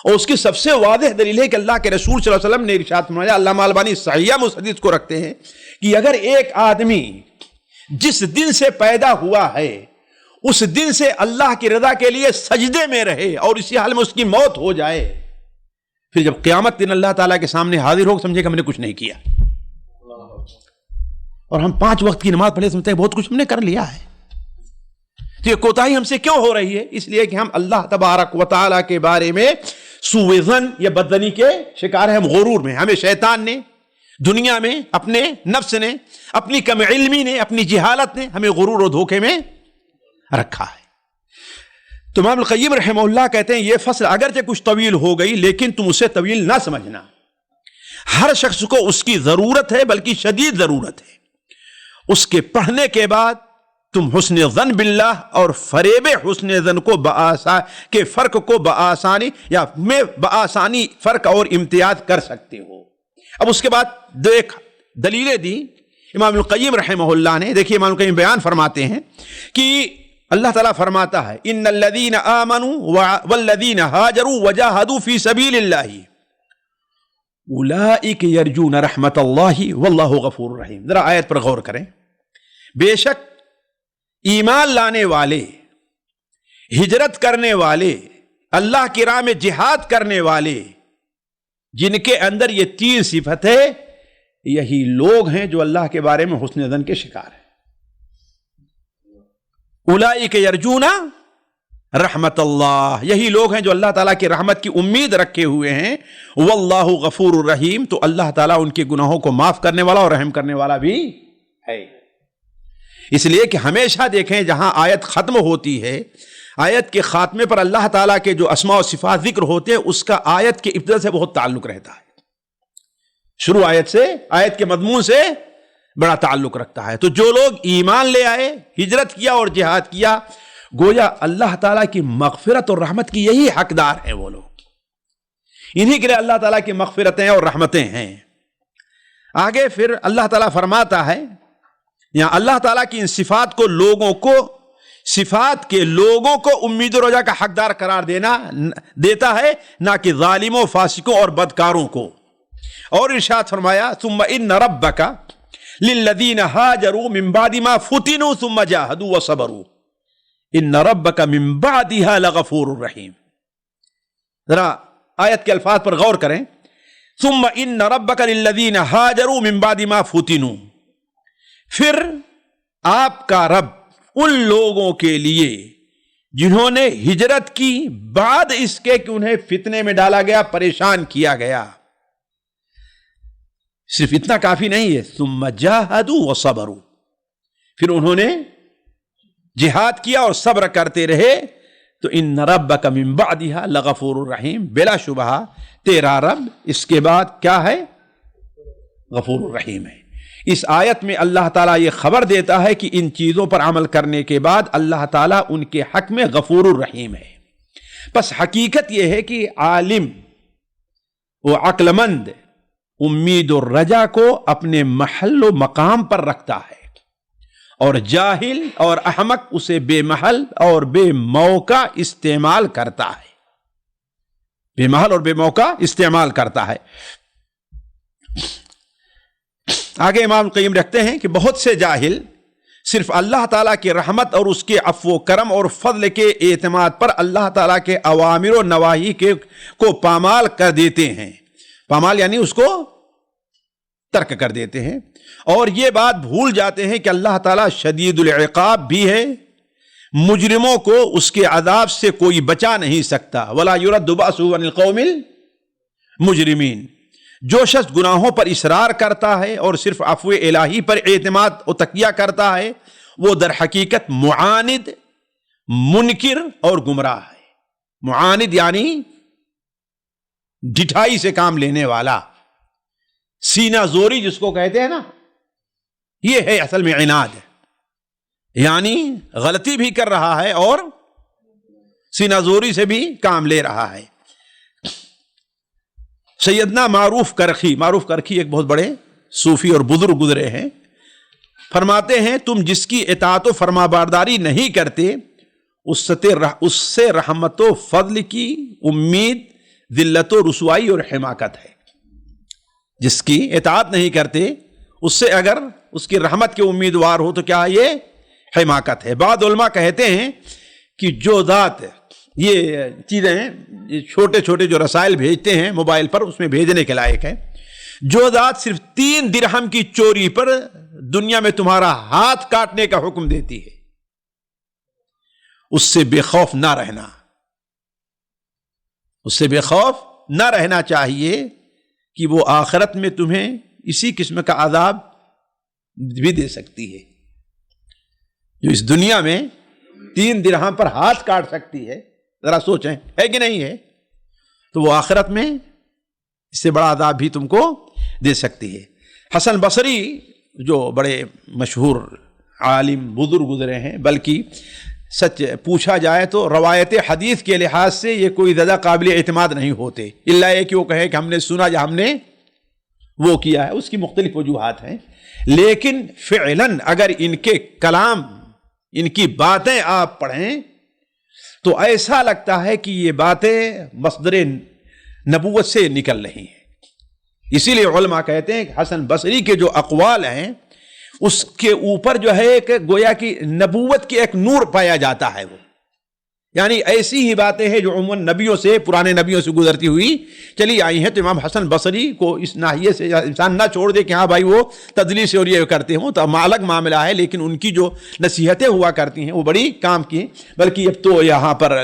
اور اس کی سب سے واضح دلیل ہے کہ اللہ کے رسول صلی اللہ علیہ وسلم نے ارشاد فرمایا، علامہ البانی صحیح مسند کو رکھتے ہیں کہ اگر ایک آدمی جس دن سے پیدا ہوا ہے اس دن سے اللہ کی رضا کے لیے سجدے میں رہے اور اسی حال میں اس کی موت ہو جائے، پھر جب قیامت دن اللہ تعالیٰ کے سامنے حاضر ہو سمجھے کہ ہم نے کچھ نہیں کیا، اور ہم 5 وقت کی نماز پڑھے سمجھتے ہیں بہت کچھ ہم نے کر لیا ہے۔ تو یہ کوتاہی ہم سے کیوں ہو رہی ہے؟ اس لیے کہ ہم اللہ تبارک و تعالیٰ کے بارے میں سوء ظن یا بدظنی کے شکار ہیں، ہم غرور میں، ہمیں شیطان نے دنیا میں، اپنے نفس نے، اپنی کم علمی نے، اپنی جہالت نے ہمیں غرور و دھوکے میں رکھا ہے۔ تو امام القیم رحمہ اللہ کہتے ہیں یہ فصل اگرچہ کچھ طویل ہو گئی لیکن تم اسے طویل نہ سمجھنا، ہر شخص کو اس کی ضرورت ہے بلکہ شدید ضرورت ہے۔ اس کے پڑھنے کے بعد تم حسن ظن باللہ اور فریب حسن ظن کو کے فرق کو بآسانی فرق اور امتیاز کر سکتے ہو۔ اب اس کے بعد دیکھ دلیلیں دی امام القیم رحمہ اللہ نے۔ دیکھیے امام القیم بیان فرماتے ہیں کہ اللہ تعالیٰ فرماتا ہے ان الذین آمنوا والذین ہاجروا وجاہدوا فی سبیل اللہ اولئک یرجون رحمت اللہ واللہ غفور رحیم۔ ذرا آیت پر غور کریں، بے شک ایمان لانے والے، ہجرت کرنے والے، اللہ کی راہ میں جہاد کرنے والے، جن کے اندر یہ 3 صفت ہے، یہی لوگ ہیں جو اللہ کے بارے میں حسن ظن کے شکار ہیں۔ اولئک یرجون رحمت اللہ، یہی لوگ ہیں جو اللہ تعالیٰ کی رحمت کی امید رکھے ہوئے ہیں۔ واللہ غفور الرحیم، تو اللہ تعالیٰ ان کے گناہوں کو معاف کرنے والا اور رحم کرنے والا بھی ہے۔ اس لیے کہ ہمیشہ دیکھیں جہاں آیت ختم ہوتی ہے، آیت کے خاتمے پر اللہ تعالیٰ کے جو اسماء و صفات ذکر ہوتے ہیں اس کا آیت کے ابتدا سے بہت تعلق رہتا ہے، شروع آیت سے، آیت کے مضمون سے بڑا تعلق رکھتا ہے۔ تو جو لوگ ایمان لے آئے، ہجرت کیا اور جہاد کیا، گویا اللہ تعالیٰ کی مغفرت اور رحمت کی یہی حقدار ہیں وہ لوگ، انہی کے لیے اللہ تعالیٰ کی مغفرتیں اور رحمتیں ہیں۔ آگے پھر اللہ تعالیٰ فرماتا ہے، یہاں اللہ تعالیٰ کی ان صفات کو لوگوں کو، صفات کے لوگوں کو امید و رجا کا حقدار قرار دیتا ہے، نہ کہ ظالموں، فاسقوں اور بدکاروں کو۔ اور ارشاد فرمایا ثم ان ربک للذین ہاجروا من بعد ما فتنوا ثم جاہدوا وصبروا ان ربک من بعدها لغفور رحیم۔ ذرا آیت کے الفاظ پر غور کریں، ثم ان ربک للذین ہاجروا من بعد ما فتنوا، پھر آپ کا رب ان لوگوں کے لیے جنہوں نے ہجرت کی بعد اس کے کہ انہیں فتنے میں ڈالا گیا، پریشان کیا گیا، صرف اتنا کافی نہیں ہے، ثم جاہدوا وصبروا، پھر انہوں نے جہاد کیا اور صبر کرتے رہے، تو ان ربک من بعدها لغفور الرحیم، بلا شبہ تیرا رب اس کے بعد کیا ہے؟ غفور الرحیم ہے۔ اس آیت میں اللہ تعالیٰ یہ خبر دیتا ہے کہ ان چیزوں پر عمل کرنے کے بعد اللہ تعالیٰ ان کے حق میں غفور الرحیم ہے. بس حقیقت یہ ہے کہ عالم و عقل مند امید و رجا کو اپنے محل و مقام پر رکھتا ہے، اور جاہل اور احمق اسے بے محل اور بے موقع استعمال کرتا ہے. بے محل اور بے موقع استعمال کرتا ہے. آگے امام القیم رکھتے ہیں کہ بہت سے جاہل صرف اللہ تعالیٰ کی رحمت اور اس کے عفو و کرم اور فضل کے اعتماد پر اللہ تعالیٰ کے اوامر و نواہی کو پامال کر دیتے ہیں. پامال یعنی اس کو ترک کر دیتے ہیں، اور یہ بات بھول جاتے ہیں کہ اللہ تعالیٰ شدید العقاب بھی ہے. مجرموں کو اس کے عذاب سے کوئی بچا نہیں سکتا. ولا يرد بأسه عن القوم المجرمین. جو شخص گناہوں پر اصرار کرتا ہے اور صرف عفو الہی پر اعتماد و تکیہ کرتا ہے، وہ در حقیقت معاند، منکر اور گمراہ ہے. معاند یعنی ڈٹھائی سے کام لینے والا، سینہ زوری جس کو کہتے ہیں نا، یہ ہے اصل میں عناد. یعنی غلطی بھی کر رہا ہے اور سینہ زوری سے بھی کام لے رہا ہے. سیدنا معروف کرخی ایک بہت بڑے صوفی اور بزرگ گزرے ہیں. فرماتے ہیں تم جس کی اطاعت و فرما برداری نہیں کرتے اس سے رحمت و فضل کی امید ذلت و رسوائی اور حماقت ہے. جس کی اطاعت نہیں کرتے اس سے اگر اس کی رحمت کے امیدوار ہو تو کیا یہ حماقت ہے. بعض علماء کہتے ہیں کہ جو ذات یہ چیزیں ہیں، چھوٹے چھوٹے جو رسائل بھیجتے ہیں موبائل پر، اس میں بھیجنے کے لائق ہے. جو ذات صرف 3 درہم کی چوری پر دنیا میں تمہارا ہاتھ کاٹنے کا حکم دیتی ہے، اس سے بے خوف نہ رہنا. اس سے بے خوف نہ رہنا چاہیے کہ وہ آخرت میں تمہیں اسی قسم کا عذاب بھی دے سکتی ہے. جو اس دنیا میں 3 درہم پر ہاتھ کاٹ سکتی ہے، ذرا سوچیں، ہے کہ نہیں ہے؟ تو وہ آخرت میں اس سے بڑا عذاب بھی تم کو دے سکتی ہے. حسن بصری جو بڑے مشہور عالم بزرگ گزرے ہیں، بلکہ سچ پوچھا جائے تو روایت حدیث کے لحاظ سے یہ کوئی زیادہ قابل اعتماد نہیں ہوتے، الا یہ کہ وہ کہے کہ ہم نے سنا یا ہم نے وہ کیا ہے. اس کی مختلف وجوہات ہیں، لیکن فعلاً اگر ان کے کلام، ان کی باتیں آپ پڑھیں تو ایسا لگتا ہے کہ یہ باتیں مصدر نبوت سے نکل رہی ہیں. اسی لیے علماء کہتے ہیں کہ حسن بصری کے جو اقوال ہیں اس کے اوپر جو ہے ایک گویا کی نبوت کی ایک نور پایا جاتا ہے. وہ یعنی ایسی ہی باتیں ہیں جو عموماً نبیوں سے، پرانے نبیوں سے گزرتی ہوئی چلی آئی ہیں. تو امام حسن بصری کو اس ناحیے سے انسان نہ چھوڑ دے کہ ہاں بھائی وہ تدلیس اور یہ کرتے ہوں تو الگ معاملہ ہے، لیکن ان کی جو نصیحتیں ہوا کرتی ہیں وہ بڑی کام کی. بلکہ اب تو یہاں پر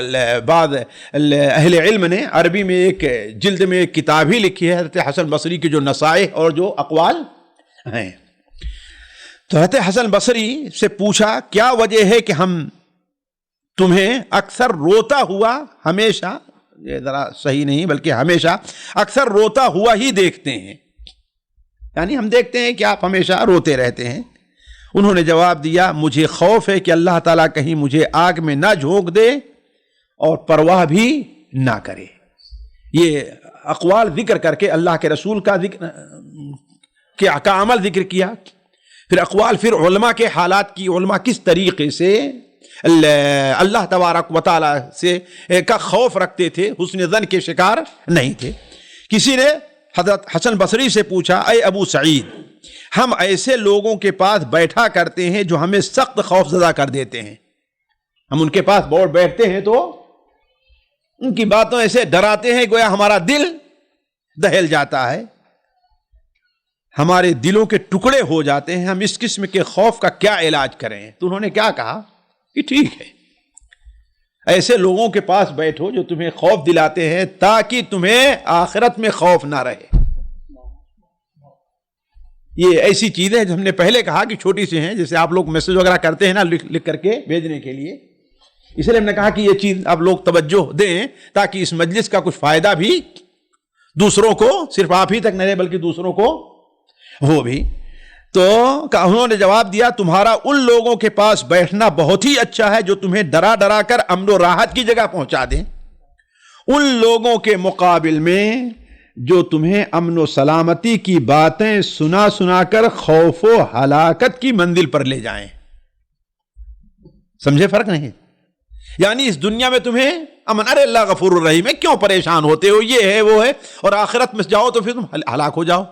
بعض اہل علم نے عربی میں ایک جلد میں ایک کتاب ہی لکھی ہے حضرت حسن بصری کے جو نصائح اور جو اقوال ہیں. تو حضرت حسن بصری سے پوچھا کیا وجہ ہے کہ ہم تمہیں اکثر روتا ہوا ہمیشہ، یہ ذرا صحیح نہیں بلکہ ہمیشہ اکثر روتا ہوا ہی دیکھتے ہیں، یعنی ہم دیکھتے ہیں کہ آپ ہمیشہ روتے رہتے ہیں. انہوں نے جواب دیا مجھے خوف ہے کہ اللہ تعالیٰ کہیں مجھے آگ میں نہ جھونک دے اور پرواہ بھی نہ کرے. یہ اقوال ذکر کر کے اللہ کے رسول کا ذکر کا عمل ذکر کیا. پھر اقوال، پھر علماء کے حالات کی، علماء کس طریقے سے اللہ تبارک و تعالیٰ سے کا خوف رکھتے تھے، حسن ظن کے شکار نہیں تھے. کسی نے حضرت حسن بصری سے پوچھا اے ابو سعید، ہم ایسے لوگوں کے پاس بیٹھا کرتے ہیں جو ہمیں سخت خوف زدہ کر دیتے ہیں. ہم ان کے پاس بیٹھتے ہیں تو ان کی باتوں ایسے ڈراتے ہیں گویا ہمارا دل دہل جاتا ہے، ہمارے دلوں کے ٹکڑے ہو جاتے ہیں. ہم اس قسم کے خوف کا کیا علاج کریں؟ تو انہوں نے کیا کہا کہ ٹھیک ہے، ایسے لوگوں کے پاس بیٹھو جو تمہیں خوف دلاتے ہیں تاکہ تمہیں آخرت میں خوف نہ رہے. یہ ایسی چیزیں جو ہم نے پہلے کہا کہ چھوٹی سی ہیں، جیسے آپ لوگ میسج وغیرہ کرتے ہیں نا لکھ کر کے بھیجنے کے لیے، اس لیے ہم نے کہا کہ یہ چیز آپ لوگ توجہ دیں تاکہ اس مجلس کا کچھ فائدہ بھی دوسروں کو، صرف آپ ہی تک نہ رہے بلکہ دوسروں کو ہو بھی. تو انہوں نے جواب دیا تمہارا ان لوگوں کے پاس بیٹھنا بہت ہی اچھا ہے جو تمہیں ڈرا ڈرا کر امن و راحت کی جگہ پہنچا دیں، ان لوگوں کے مقابل میں جو تمہیں امن و سلامتی کی باتیں سنا سنا کر خوف و ہلاکت کی منزل پر لے جائیں۔ سمجھے فرق نہیں؟ یعنی اس دنیا میں تمہیں امن، ارے اللہ غفور الرحیم ہے، کیوں پریشان ہوتے ہو، یہ ہے وہ ہے، اور آخرت میں جاؤ تو پھر تم ہلاک ہو جاؤ۔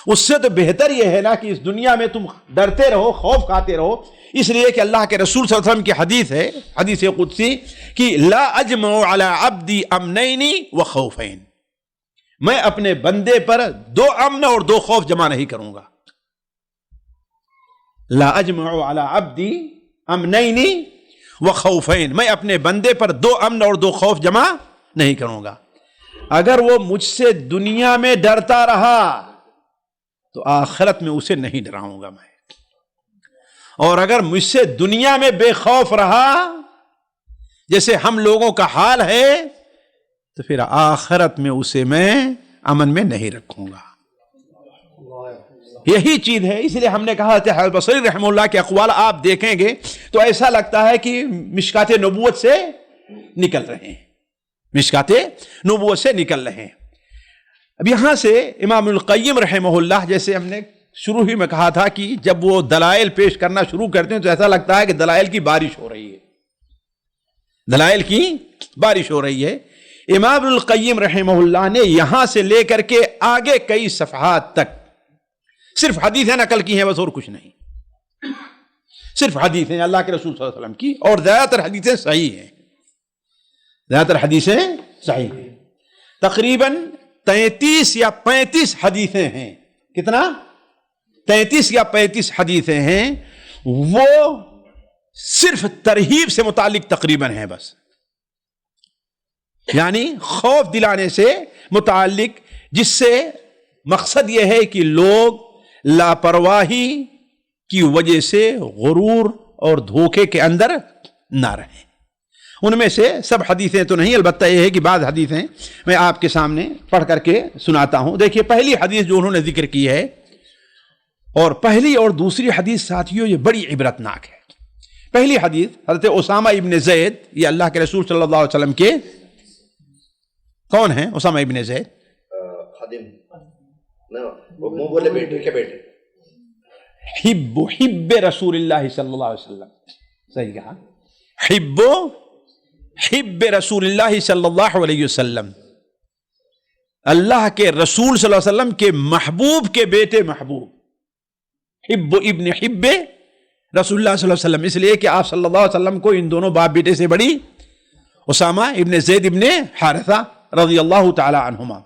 اس سے تو بہتر یہ ہے نا کہ اس دنیا میں تم ڈرتے رہو، خوف کھاتے رہو، اس لیے کہ اللہ کے رسول صلی اللہ علیہ وسلم کی حدیث ہے، حدیث قدسی، کہ لا اجمع علی عبدی امنین و خوفین، میں اپنے بندے پر 2 امن اور 2 خوف جمع نہیں کروں گا۔ لا اجمع علی عبدی امنین و خوفین، میں اپنے بندے پر 2 امن اور 2 خوف جمع نہیں کروں گا۔ اگر وہ مجھ سے دنیا میں ڈرتا رہا تو آخرت میں اسے نہیں ڈراؤں گا میں، اور اگر مجھ سے دنیا میں بے خوف رہا جیسے ہم لوگوں کا حال ہے تو پھر آخرت میں اسے میں امن میں نہیں رکھوں گا۔ یہی چیز ہے، اس لیے ہم نے کہا تھا حضرت بصری رحمہ اللہ کے اقوال آپ دیکھیں گے تو ایسا لگتا ہے کہ مشکات نبوت سے نکل رہے ہیں، مشکات نبوت سے نکل رہے ہیں۔ اب یہاں سے امام القیم رحمہ اللہ، جیسے ہم نے شروع ہی میں کہا تھا کہ جب وہ دلائل پیش کرنا شروع کرتے ہیں تو ایسا لگتا ہے کہ دلائل کی بارش ہو رہی ہے، دلائل کی بارش ہو رہی ہے۔ امام القیم رحمہ اللہ نے یہاں سے لے کر کے آگے کئی صفحات تک صرف حدیثیں نقل کی ہیں، بس اور کچھ نہیں، صرف حدیثیں اللہ کے رسول صلی اللہ علیہ وسلم کی، اور زیادہ تر حدیثیں صحیح ہیں، زیادہ تر حدیثیں صحیح ہیں۔ تقریباً 33 یا 35 حدیثیں ہیں، کتنا؟ 33 یا 35 حدیثیں ہیں، وہ صرف ترہیب سے متعلق تقریباً ہیں بس، یعنی خوف دلانے سے متعلق، جس سے مقصد یہ ہے کہ لوگ لاپرواہی کی وجہ سے غرور اور دھوکے کے اندر نہ رہیں۔ ان میں سے سب حدیثیں تو نہیں، البتہ یہ ہے کہ بعض حدیثیں میں آپ کے سامنے پڑھ کر کے سناتا ہوں۔ دیکھیے پہلی حدیث جو انہوں نے ذکر کی ہے، اور پہلی اور دوسری حدیث ساتھیوں یہ بڑی عبرتناک ہے۔ پہلی حدیث حضرت اسامہ ابن زید، یہ اللہ کے رسول صلی اللہ علیہ وسلم کے کون ہیں؟ اسامہ ابن زید خادم، وہ منہ بولے بیٹے کے بیٹے، حب رسول اللہ صلی اللہ علیہ وسلم، صحیح کہا، حب رسول اللہ صلی اللہ علیہ وسلم، اللہ کے رسول صلی اللہ علیہ وسلم کے محبوب کے بیٹے محبوب، حب ابن حب رسول اللہ صلی اللہ علیہ وسلم، اس لیے کہ آپ صلی اللہ علیہ وسلم کو ان دونوں باپ بیٹے سے بڑی اسامہ ابن زید ابن حارثہ رضی اللہ تعالی عنہما۔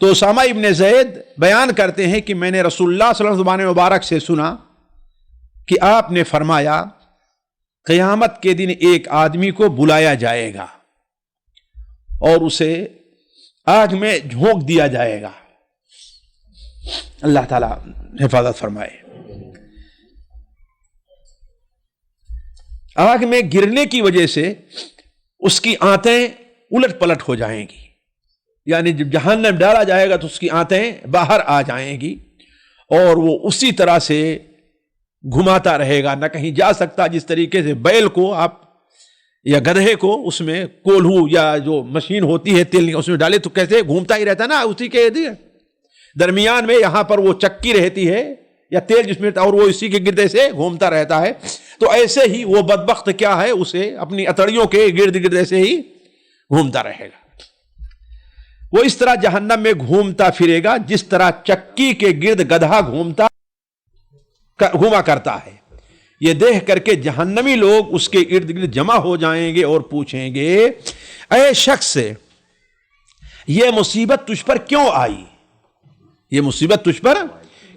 تو اسامہ ابن زید بیان کرتے ہیں کہ میں نے رسول اللہ صلی اللہ علیہ وسلم زبان مبارک سے سنا کہ آپ نے فرمایا قیامت کے دن ایک آدمی کو بلایا جائے گا اور اسے آگ میں جھونک دیا جائے گا، اللہ تعالی حفاظت فرمائے۔ آگ میں گرنے کی وجہ سے اس کی آنتیں الٹ پلٹ ہو جائیں گی، یعنی جب جہنم ڈالا جائے گا تو اس کی آنتیں باہر آ جائیں گی، اور وہ اسی طرح سے گھماتا رہے گا، نہ کہیں جا سکتا۔ جس طریقے سے بیل کو آپ یا گدھے کو اس میں کولہو یا جو مشین ہوتی ہے تیل اس میں ڈالے تو کیسے گھومتا ہی رہتا نا، اسی کے درمیان میں یہاں پر وہ چکی رہتی ہے یا تیل جس میں، اور وہ اسی کے گردے سے گھومتا رہتا ہے۔ تو ایسے ہی وہ بدبخت کیا ہے، اسے اپنی اتڑیوں کے گرد گرد ایسے ہی گھومتا رہے گا، وہ اس طرح جہنم میں گھومتا پھرے گا جس طرح چکی کے گرد گدھا گھوما کرتا ہے۔ یہ دیکھ کر کے جہنمی لوگ اس کے ارد گرد جمع ہو جائیں گے اور پوچھیں گے، اے شخص یہ مصیبت تجھ پر کیوں آئی، یہ مصیبت تجھ پر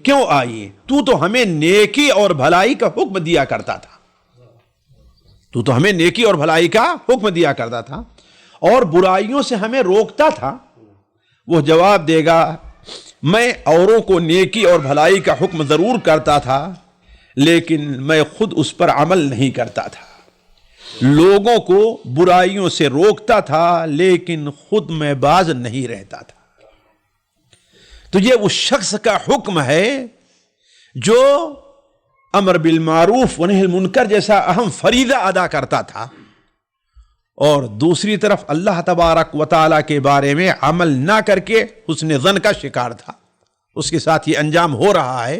کیوں آئی؟ تو ہمیں نیکی اور بھلائی کا حکم دیا کرتا تھا، تو ہمیں نیکی اور بھلائی کا حکم دیا کرتا تھا اور برائیوں سے ہمیں روکتا تھا۔ وہ جواب دے گا، میں اوروں کو نیکی اور بھلائی کا حکم ضرور کرتا تھا لیکن میں خود اس پر عمل نہیں کرتا تھا، لوگوں کو برائیوں سے روکتا تھا لیکن خود میں باز نہیں رہتا تھا۔ تو یہ اس شخص کا حکم ہے جو امر بالمعروف و نہی المنکر جیسا اہم فریضہ ادا کرتا تھا، اور دوسری طرف اللہ تبارک و تعالیٰ کے بارے میں عمل نہ کر کے حسن ظن کا شکار تھا، اس کے ساتھ یہ انجام ہو رہا ہے۔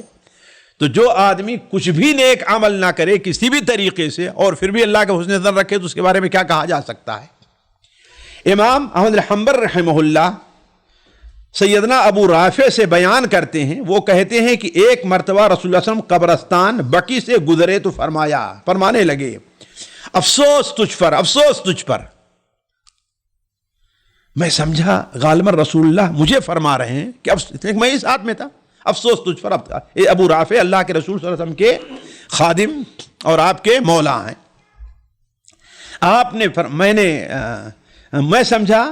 تو جو آدمی کچھ بھی نیک عمل نہ کرے کسی بھی طریقے سے اور پھر بھی اللہ کا حسن ظن رکھے تو اس کے بارے میں کیا کہا جا سکتا ہے؟ امام احمد بن حنبل رحمہ اللہ سیدنا ابو رافع سے بیان کرتے ہیں، وہ کہتے ہیں کہ ایک مرتبہ رسول اللہ صلی اللہ علیہ وسلم قبرستان بقی سے گزرے تو فرمانے لگے، افسوس تجھ پر، افسوس تجھ پر۔ میں سمجھا غالباً رسول اللہ مجھے فرما رہے ہیں کہ میں اس ساتھ میں تھا، افسوس تجھ پر۔ ابو رافع اللہ کے رسول صلی اللہ علیہ وسلم کے خادم اور آپ کے مولا ہیں۔ آپ نے میں سمجھا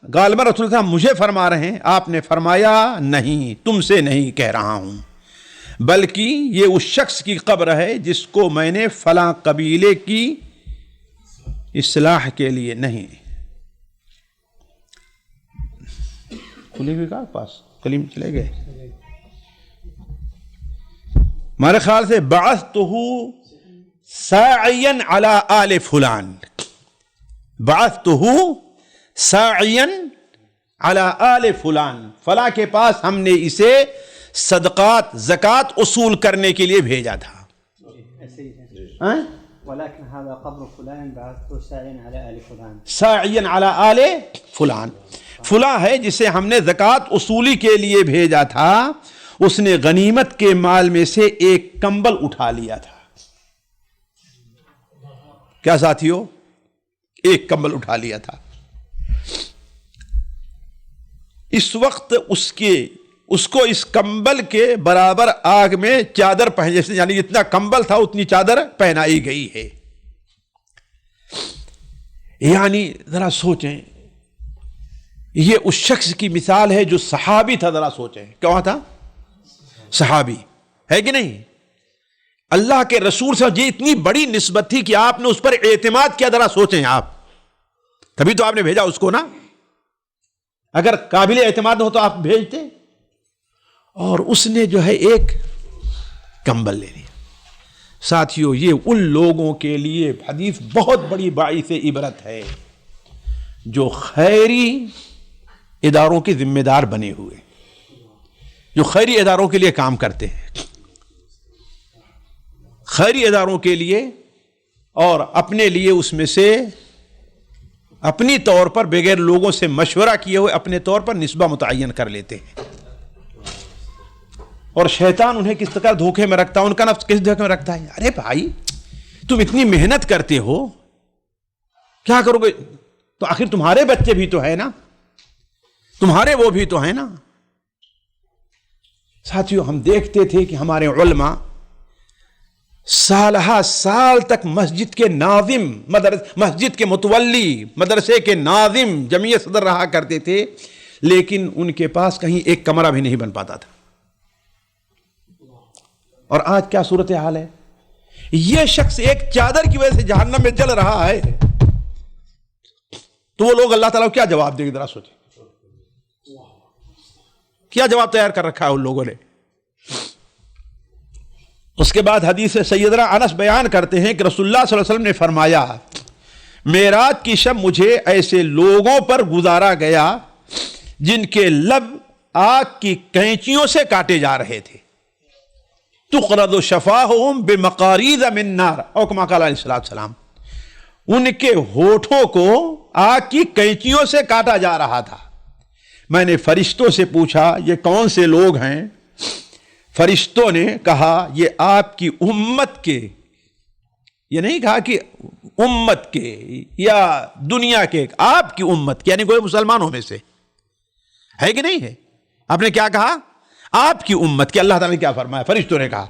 غالباً رسول اللہ مجھے فرما رہے ہیں، آپ نے فرمایا نہیں، تم سے نہیں کہہ رہا ہوں، بلکہ یہ اس شخص کی قبر ہے جس کو میں نے فلاں قبیلے کی اصلاح کے لیے نہیں کھلی ہوئی کا پاس کلیم چلے گئے، ہمارے خیال سے بعثتہ ساعیا علی آل فلان، بعثتہ ساعیا علی آل فلان، فلاں کے پاس ہم نے اسے صدقات زکوٰۃ اصول کرنے کے لیے بھیجا تھا۔ ولكن هذا قبر فلان بعثته ساعيا على آل فلان، ساعیا علی آل فلان، فلاں ہے جسے ہم نے زکوٰۃ اصولی کے لیے بھیجا تھا، اس نے غنیمت کے مال میں سے ایک کمبل اٹھا لیا تھا۔ کیا ساتھیو؟ ایک کمبل اٹھا لیا تھا۔ اس وقت اس کو اس کمبل کے برابر آگ میں چادر پہنے، یعنی جتنا کمبل تھا اتنی چادر پہنائی گئی ہے۔ یعنی ذرا سوچیں، یہ اس شخص کی مثال ہے جو صحابی تھا، ذرا سوچیں کیا تھا؟ صحابی ہے کہ نہیں؟ اللہ کے رسول سے یہ اتنی بڑی نسبت تھی کہ آپ نے اس پر اعتماد کیا، ذرا سوچیں آپ، تبھی تو آپ نے بھیجا اس کو نا، اگر قابل اعتماد نہ ہو تو آپ بھیجتے۔ اور اس نے جو ہے ایک کمبل لے لیا۔ ساتھیو، یہ ان لوگوں کے لیے حدیث بہت بڑی باعث عبرت ہے جو خیری اداروں کے ذمہ دار بنے ہوئے، جو خیری اداروں کے لیے کام کرتے ہیں، خیری اداروں کے لیے، اور اپنے لیے اس میں سے اپنی طور پر بغیر لوگوں سے مشورہ کیے ہوئے اپنے طور پر نسبہ متعین کر لیتے ہیں، اور شیطان انہیں کس طرح دھوکے میں رکھتا ہے، ان کا نفس کس دھوکے میں رکھتا ہے، ارے بھائی تم اتنی محنت کرتے ہو، کیا کرو گے؟ تو آخر تمہارے بچے بھی تو ہے نا، تمہارے وہ بھی تو ہیں نا۔ ساتھیو، ہم دیکھتے تھے کہ ہمارے علماء سالہ سال تک مسجد کے ناظم، مسجد کے متولی، مدرسے کے ناظم، جمعیت صدر رہا کرتے تھے، لیکن ان کے پاس کہیں ایک کمرہ بھی نہیں بن پاتا تھا۔ اور آج کیا صورتحال ہے؟ یہ شخص ایک چادر کی وجہ سے جہنم میں جل رہا ہے، تو وہ لوگ اللہ تعالیٰ کو کیا جواب دیں گے؟ ذرا سوچیں، کیا جواب تیار کر رکھا ہے ان لوگوں نے؟ اس کے بعد حدیث سیدنا انس بیان کرتے ہیں کہ رسول اللہ صلی اللہ علیہ وسلم نے فرمایا، معراج کی شب مجھے ایسے لوگوں پر گزارا گیا جن کے لب آگ کی کینچیوں سے کاٹے جا رہے تھے، تقرض شفاہم بمقاریض من نار، او کما قال علیہ الصلوۃ والسلام، ان کے ہونٹوں کو آگ کی کینچیوں سے کاٹا جا رہا تھا۔ میں نے فرشتوں سے پوچھا یہ کون سے لوگ ہیں؟ فرشتوں نے کہا یہ آپ کی امت کے، یہ نہیں کہا کہ امت کے یا دنیا کے، آپ کی امت کے، یعنی کوئی مسلمانوں میں سے ہے کہ نہیں ہے؟ آپ نے کیا کہا؟ آپ کی امت کے۔ اللہ تعالیٰ نے کیا فرمایا؟ فرشتوں نے کہا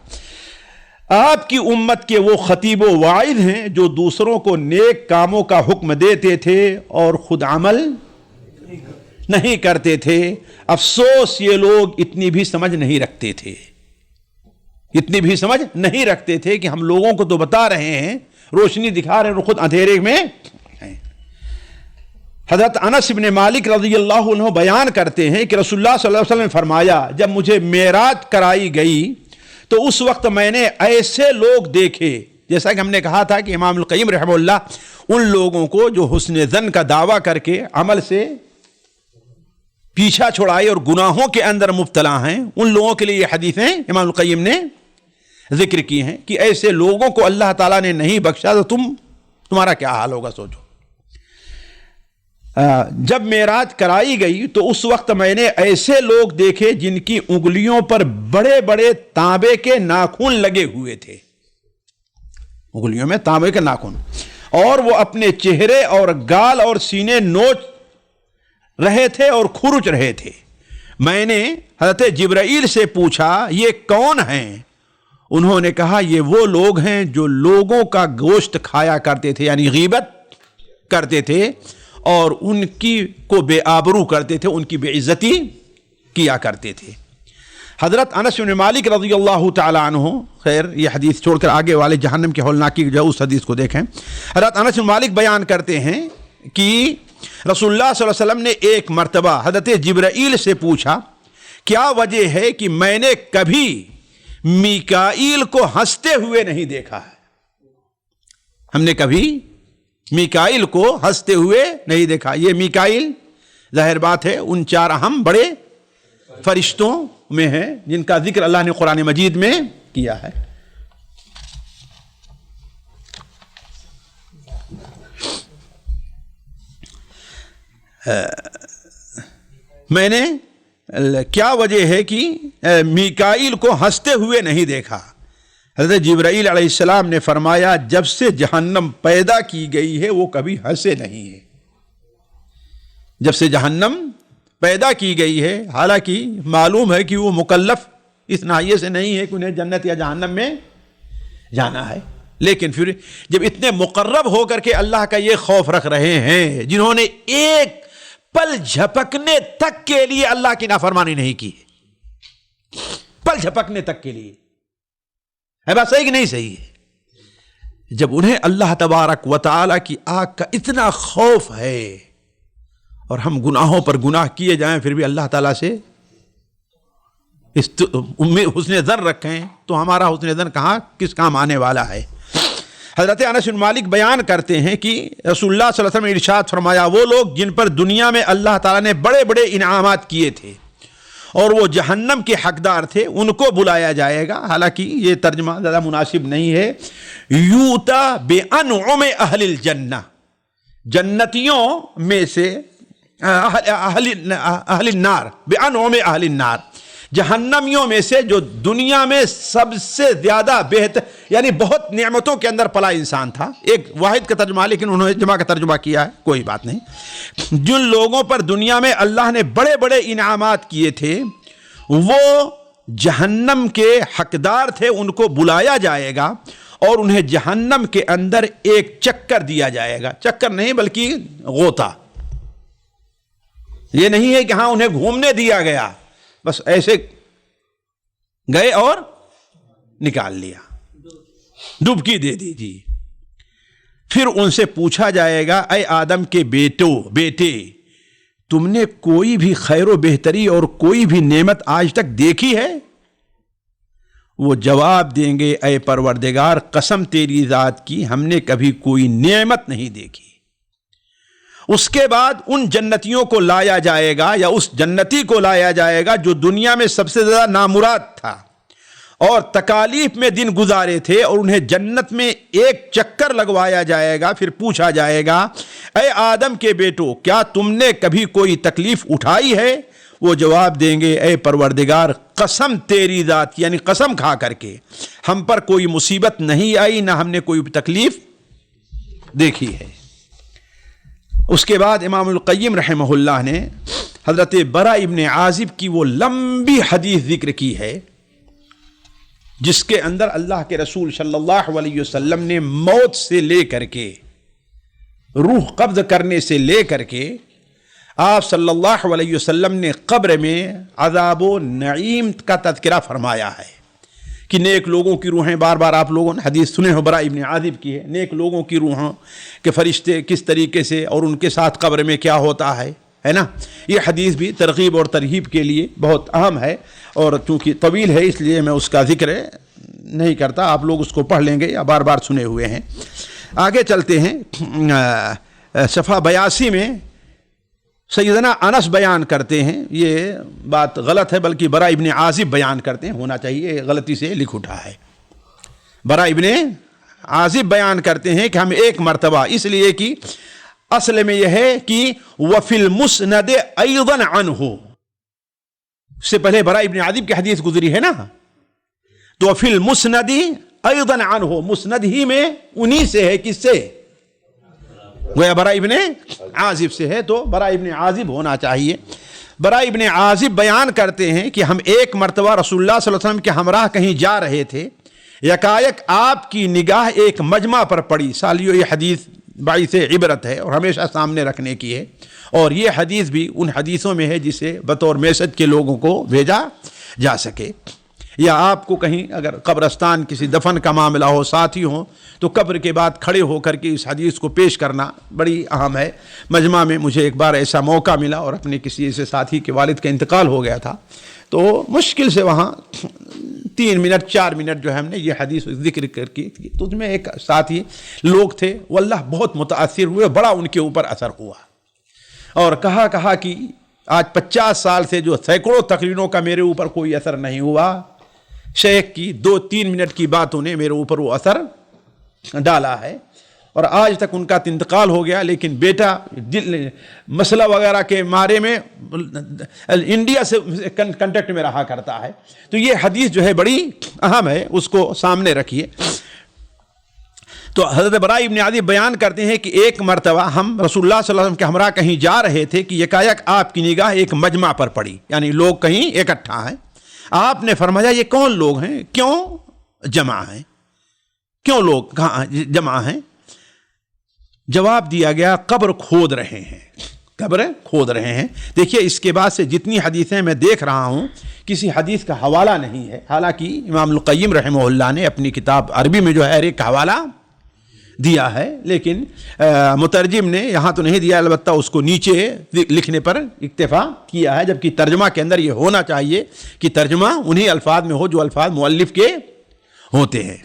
آپ کی امت کے وہ خطیب و واعظ ہیں جو دوسروں کو نیک کاموں کا حکم دیتے تھے اور خود عمل نہیں کرتے تھے۔ افسوس یہ لوگ اتنی بھی سمجھ نہیں رکھتے تھے، اتنی بھی سمجھ نہیں رکھتے تھے کہ ہم لوگوں کو تو بتا رہے ہیں، روشنی دکھا رہے ہیں اور خود اندھیرے میں ہیں۔ حضرت انس بن مالک رضی اللہ عنہ بیان کرتے ہیں کہ رسول اللہ صلی اللہ علیہ وسلم نے فرمایا، جب مجھے معراج کرائی گئی تو اس وقت میں نے ایسے لوگ دیکھے، جیسا کہ ہم نے کہا تھا کہ امام القیم رحمہ اللہ ان لوگوں کو جو حسن ظن کا دعویٰ کر کے عمل سے پیچھا چھڑائے اور گناہوں کے اندر مبتلا ہیں، ان لوگوں کے لیے یہ حدیثیں امام القیم نے ذکر کی ہیں کہ ایسے لوگوں کو اللہ تعالیٰ نے نہیں بخشا تو تمہارا کیا حال ہوگا سوچو۔ جب معراج کرائی گئی تو اس وقت میں نے ایسے لوگ دیکھے جن کی انگلیوں پر بڑے بڑے تانبے کے ناخن لگے ہوئے تھے، انگلیوں میں تانبے کے ناخن، اور وہ اپنے چہرے اور گال اور سینے نوچ رہے تھے اور کھرچ رہے تھے۔ میں نے حضرت جبرائیل سے پوچھا یہ کون ہیں؟ انہوں نے کہا یہ وہ لوگ ہیں جو لوگوں کا گوشت کھایا کرتے تھے، یعنی غیبت کرتے تھے اور ان کی کو بے آبرو کرتے تھے، ان کی بے عزتی کیا کرتے تھے۔ حضرت انس بن مالک رضی اللہ تعالی عنہ، خیر یہ حدیث چھوڑ کر آگے والے جہنم کی ہولناکی جو اس حدیث کو دیکھیں۔ حضرت انس بن مالک بیان کرتے ہیں کہ رسول اللہ صلی اللہ علیہ وسلم نے ایک مرتبہ حضرت جبرائیل سے پوچھا کیا وجہ ہے کہ میں نے کبھی میکائیل کو ہنستے ہوئے نہیں دیکھا ہے؟ ہم نے کبھی میکائیل کو ہنستے ہوئے نہیں دیکھا۔ یہ میکائیل ظاہر بات ہے ان چار اہم بڑے فرشتوں میں ہے جن کا ذکر اللہ نے قرآن مجید میں کیا ہے۔ میں نے کیا وجہ ہے کہ میکائیل کو ہنستے ہوئے نہیں دیکھا؟ حضرت جبرائیل علیہ السلام نے فرمایا جب سے جہنم پیدا کی گئی ہے وہ کبھی ہنسے نہیں ہے۔ جب سے جہنم پیدا کی گئی ہے، حالانکہ معلوم ہے کہ وہ مکلف اس ناحیے سے نہیں ہے کہ انہیں جنت یا جہنم میں جانا ہے، لیکن پھر جب اتنے مقرب ہو کر کے اللہ کا یہ خوف رکھ رہے ہیں جنہوں نے ایک پل جھپکنے تک کے لیے اللہ کی نافرمانی نہیں کی، پل جھپکنے تک کے لیے، ہے بات صحیح کہ نہیں صحیح ہے؟ جب انہیں اللہ تبارک و تعالی کی آگ کا اتنا خوف ہے اور ہم گناہوں پر گناہ کیے جائیں پھر بھی اللہ تعالیٰ سے حسن ظن رکھیں تو ہمارا حسن ظن کہاں کس کام آنے والا ہے۔ حضرت انس بن مالک بیان کرتے ہیں کہ رسول اللہ صلی اللہ علیہ وسلم نے ارشاد فرمایا وہ لوگ جن پر دنیا میں اللہ تعالیٰ نے بڑے بڑے انعامات کیے تھے اور وہ جہنم کے حقدار تھے ان کو بلایا جائے گا، حالانکہ یہ ترجمہ زیادہ مناسب نہیں ہے، یوتا بانعم اہل الجنہ، جنتیوں میں سے اہل النار، بانعم اہل النار، جہنمیوں میں سے جو دنیا میں سب سے زیادہ بہتر یعنی بہت نعمتوں کے اندر پلا انسان تھا۔ ایک واحد کا ترجمہ لیکن انہوں نے جمع کا ترجمہ کیا ہے، کوئی بات نہیں۔ جن لوگوں پر دنیا میں اللہ نے بڑے بڑے انعامات کیے تھے وہ جہنم کے حقدار تھے، ان کو بلایا جائے گا اور انہیں جہنم کے اندر ایک چکر دیا جائے گا، چکر نہیں بلکہ غوطہ، یہ نہیں ہے کہ ہاں انہیں گھومنے دیا گیا، بس ایسے گئے اور نکال لیا، ڈبکی دے دی جی۔ پھر ان سے پوچھا جائے گا اے آدم کے بیٹے تم نے کوئی بھی خیر و بہتری اور کوئی بھی نعمت آج تک دیکھی ہے؟ وہ جواب دیں گے اے پروردگار قسم تیری ذات کی ہم نے کبھی کوئی نعمت نہیں دیکھی۔ اس کے بعد ان جنتیوں کو لایا جائے گا یا اس جنتی کو لایا جائے گا جو دنیا میں سب سے زیادہ نامراد تھا اور تکالیف میں دن گزارے تھے، اور انہیں جنت میں ایک چکر لگوایا جائے گا۔ پھر پوچھا جائے گا اے آدم کے بیٹو کیا تم نے کبھی کوئی تکلیف اٹھائی ہے؟ وہ جواب دیں گے اے پروردگار قسم تیری ذات یعنی قسم کھا کر کے ہم پر کوئی مصیبت نہیں آئی، نہ ہم نے کوئی تکلیف دیکھی ہے۔ اس کے بعد امام القیم رحمہ اللہ نے حضرت برا ابن عازب کی وہ لمبی حدیث ذکر کی ہے جس کے اندر اللہ کے رسول صلی اللہ علیہ وسلم نے موت سے لے کر کے روح قبض کرنے سے لے کر کے آپ صلی اللہ علیہ وسلم نے قبر میں عذاب و نعیم کا تذکرہ فرمایا ہے کہ نیک لوگوں کی روحیں، بار بار آپ لوگوں نے حدیث سنے ہو برا ابن عازب کی ہے، نیک لوگوں کی روحوں کے فرشتے کس طریقے سے اور ان کے ساتھ قبر میں کیا ہوتا ہے، ہے نا. یہ حدیث بھی ترغیب اور ترہیب کے لیے بہت اہم ہے، اور چونکہ طویل ہے اس لیے میں اس کا ذکر نہیں کرتا، آپ لوگ اس کو پڑھ لیں گے یا بار بار سنے ہوئے ہیں. آگے چلتے ہیں. صفحہ 82 میں سیدنا انس بیان کرتے ہیں، یہ بات غلط ہے بلکہ برا ابن عازب بیان کرتے ہیں، ہونا چاہیے، غلطی سے لکھ اٹھا ہے. برا ابن عازب بیان کرتے ہیں کہ ہم ایک مرتبہ، اس لیے کہ اصل میں یہ ہے کہ وفی المسند ایضا عنہ، اس سے پہلے برا ابن عازب کی حدیث گزری ہے نا، تو وفی المسند ایضا عنہ، مسند ہی میں انہی سے ہے، کس سے؟ گویا برا ابن عازب سے ہے، تو برا ابن عازب ہونا چاہیے. برا ابن عازب بیان کرتے ہیں کہ ہم ایک مرتبہ رسول اللہ صلی اللہ علیہ وسلم کے ہمراہ کہیں جا رہے تھے، یکایک آپ کی نگاہ ایک مجمع پر پڑی. سالیو یہ حدیث باعث عبرت ہے اور ہمیشہ سامنے رکھنے کی ہے، اور یہ حدیث بھی ان حدیثوں میں ہے جسے بطور میسج کے لوگوں کو بھیجا جا سکے. یا آپ کو کہیں اگر قبرستان کسی دفن کا معاملہ ہو، ساتھی ہوں، تو قبر کے بعد کھڑے ہو کر کے اس حدیث کو پیش کرنا بڑی اہم ہے. مجمع میں مجھے ایک بار ایسا موقع ملا، اور اپنے کسی ایسے ساتھی کے والد کا انتقال ہو گیا تھا، تو مشکل سے وہاں 3 منٹ 4 منٹ جو ہے ہم نے یہ حدیث ذکر کر کی، تو اس میں ایک ساتھی لوگ تھے، واللہ بہت متاثر ہوئے، بڑا ان کے اوپر اثر ہوا، اور کہا کہ آج 50 سال سے جو سینکڑوں تقریروں کا میرے اوپر کوئی اثر نہیں ہوا، شیخ کی 2-3 منٹ کی باتوں نے میرے اوپر وہ اثر ڈالا ہے. اور آج تک ان کا انتقال ہو گیا، لیکن بیٹا مسئلہ وغیرہ کے مارے میں انڈیا سے کنٹیکٹ میں رہا کرتا ہے. تو یہ حدیث جو ہے بڑی اہم ہے، اس کو سامنے رکھیے. تو حضرت برا ابن عازب بیان کرتے ہیں کہ ایک مرتبہ ہم رسول اللہ صلی اللہ علیہ وسلم کے ہمراہ کہیں جا رہے تھے کہ یکایک آپ کی نگاہ ایک مجمع پر پڑی، یعنی لوگ کہیں اکٹھا ہیں. آپ نے فرمایا یہ کون لوگ ہیں، کیوں جمع ہیں، کیوں لوگ کہاں جمع ہیں؟ جواب دیا گیا قبر کھود رہے ہیں، قبر کھود رہے ہیں. دیکھیے اس کے بعد سے جتنی حدیثیں میں دیکھ رہا ہوں کسی حدیث کا حوالہ نہیں ہے، حالانکہ امام القیم رحمہ اللہ نے اپنی کتاب عربی میں جو ہے ایک حوالہ دیا ہے، لیکن مترجم نے یہاں تو نہیں دیا، البتہ اس کو نیچے لکھنے پر اکتفا کیا ہے، جبکہ ترجمہ کے اندر یہ ہونا چاہیے کہ ترجمہ انہی الفاظ میں ہو جو الفاظ مؤلف کے ہوتے ہیں.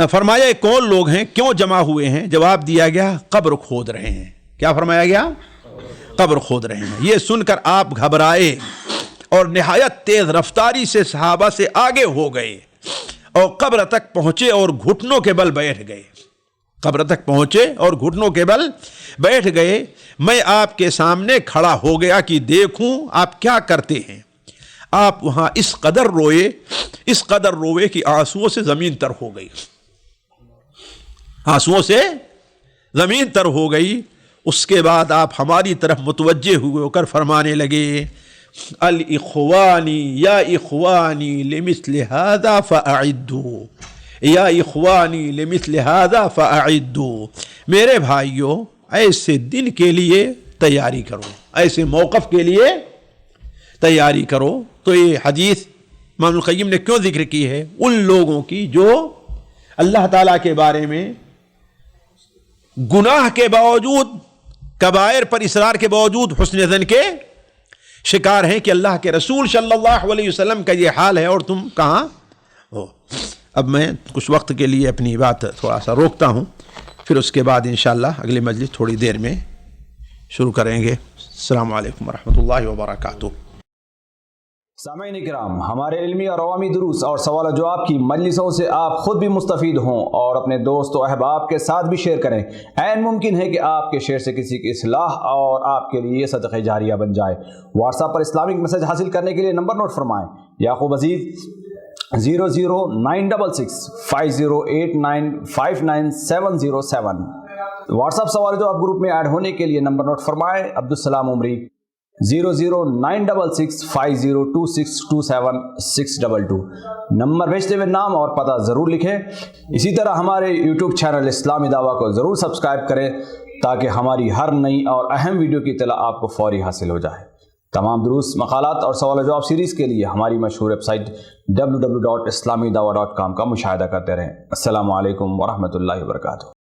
فرمایا کون لوگ ہیں، کیوں جمع ہوئے ہیں؟ جواب دیا گیا قبر کھود رہے ہیں. کیا فرمایا گیا؟ قبر کھود رہے ہیں. یہ سن کر آپ گھبرائے اور نہایت تیز رفتاری سے صحابہ سے آگے ہو گئے اور قبر تک پہنچے اور گھٹنوں کے بل بیٹھ گئے. قبر تک پہنچے اور گھٹنوں کے بل بیٹھ گئے. میں آپ کے سامنے کھڑا ہو گیا کہ دیکھوں آپ کیا کرتے ہیں. آپ وہاں اس قدر روئے کہ آنسوؤں سے زمین تر ہو گئی، آنسوؤں سے زمین تر ہو گئی. اس کے بعد آپ ہماری طرف متوجہ ہوئے ہو کر فرمانے لگے الاخوانی یا اخوانی لمثل هذا فاعدوا، یا اخوانی لمثل هذا فاعدوا، میرے بھائیوں ایسے دن کے لیے تیاری کرو، ایسے موقف کے لیے تیاری کرو. تو یہ حدیث امام القیم نے کیوں ذکر کی ہے؟ ان لوگوں کی جو اللہ تعالیٰ کے بارے میں گناہ کے باوجود، کبائر پر اصرار کے باوجود حسن ظن کے شکار ہیں کہ اللہ کے رسول صلی اللہ علیہ وسلم کا یہ حال ہے اور تم کہاں ہو. اب میں کچھ وقت کے لیے اپنی بات تھوڑا سا روکتا ہوں، پھر اس کے بعد انشاءاللہ اگلی مجلس تھوڑی دیر میں شروع کریں گے. السلام علیکم ورحمۃ اللہ وبرکاتہ. سامعین کرام، ہمارے علمی اور عوامی دروس اور سوال و جواب کی مجلسوں سے آپ خود بھی مستفید ہوں اور اپنے دوست و احباب کے ساتھ بھی شیئر کریں. عین ممکن ہے کہ آپ کے شیئر سے کسی کی اصلاح اور آپ کے لیے صدقہ جاریہ بن جائے. واٹس ایپ پر اسلامک میسج حاصل کرنے کے لیے نمبر نوٹ فرمائیں: یعقوب عزیز 00966 5089 59707. واٹس ایپ سوال جو آپ گروپ میں ایڈ ہونے کے لیے نمبر نوٹ فرمائیں: عبدالسلام عمری 00966 502627 622. نمبر بھیجتے ہوئے نام اور پتہ ضرور لکھیں. اسی طرح ہمارے یوٹیوب چینل اسلامی دعویٰ کو ضرور سبسکرائب کریں تاکہ ہماری ہر نئی اور اہم ویڈیو کی اطلاع آپ کو فوری حاصل ہو جائے. تمام دروس، مقالات اور سوال و جواب سیریز کے لیے ہماری مشہور ویب سائٹ www.islamidawah.com کا مشاہدہ کرتے رہیں. السلام علیکم ورحمۃ اللہ وبرکاتہ.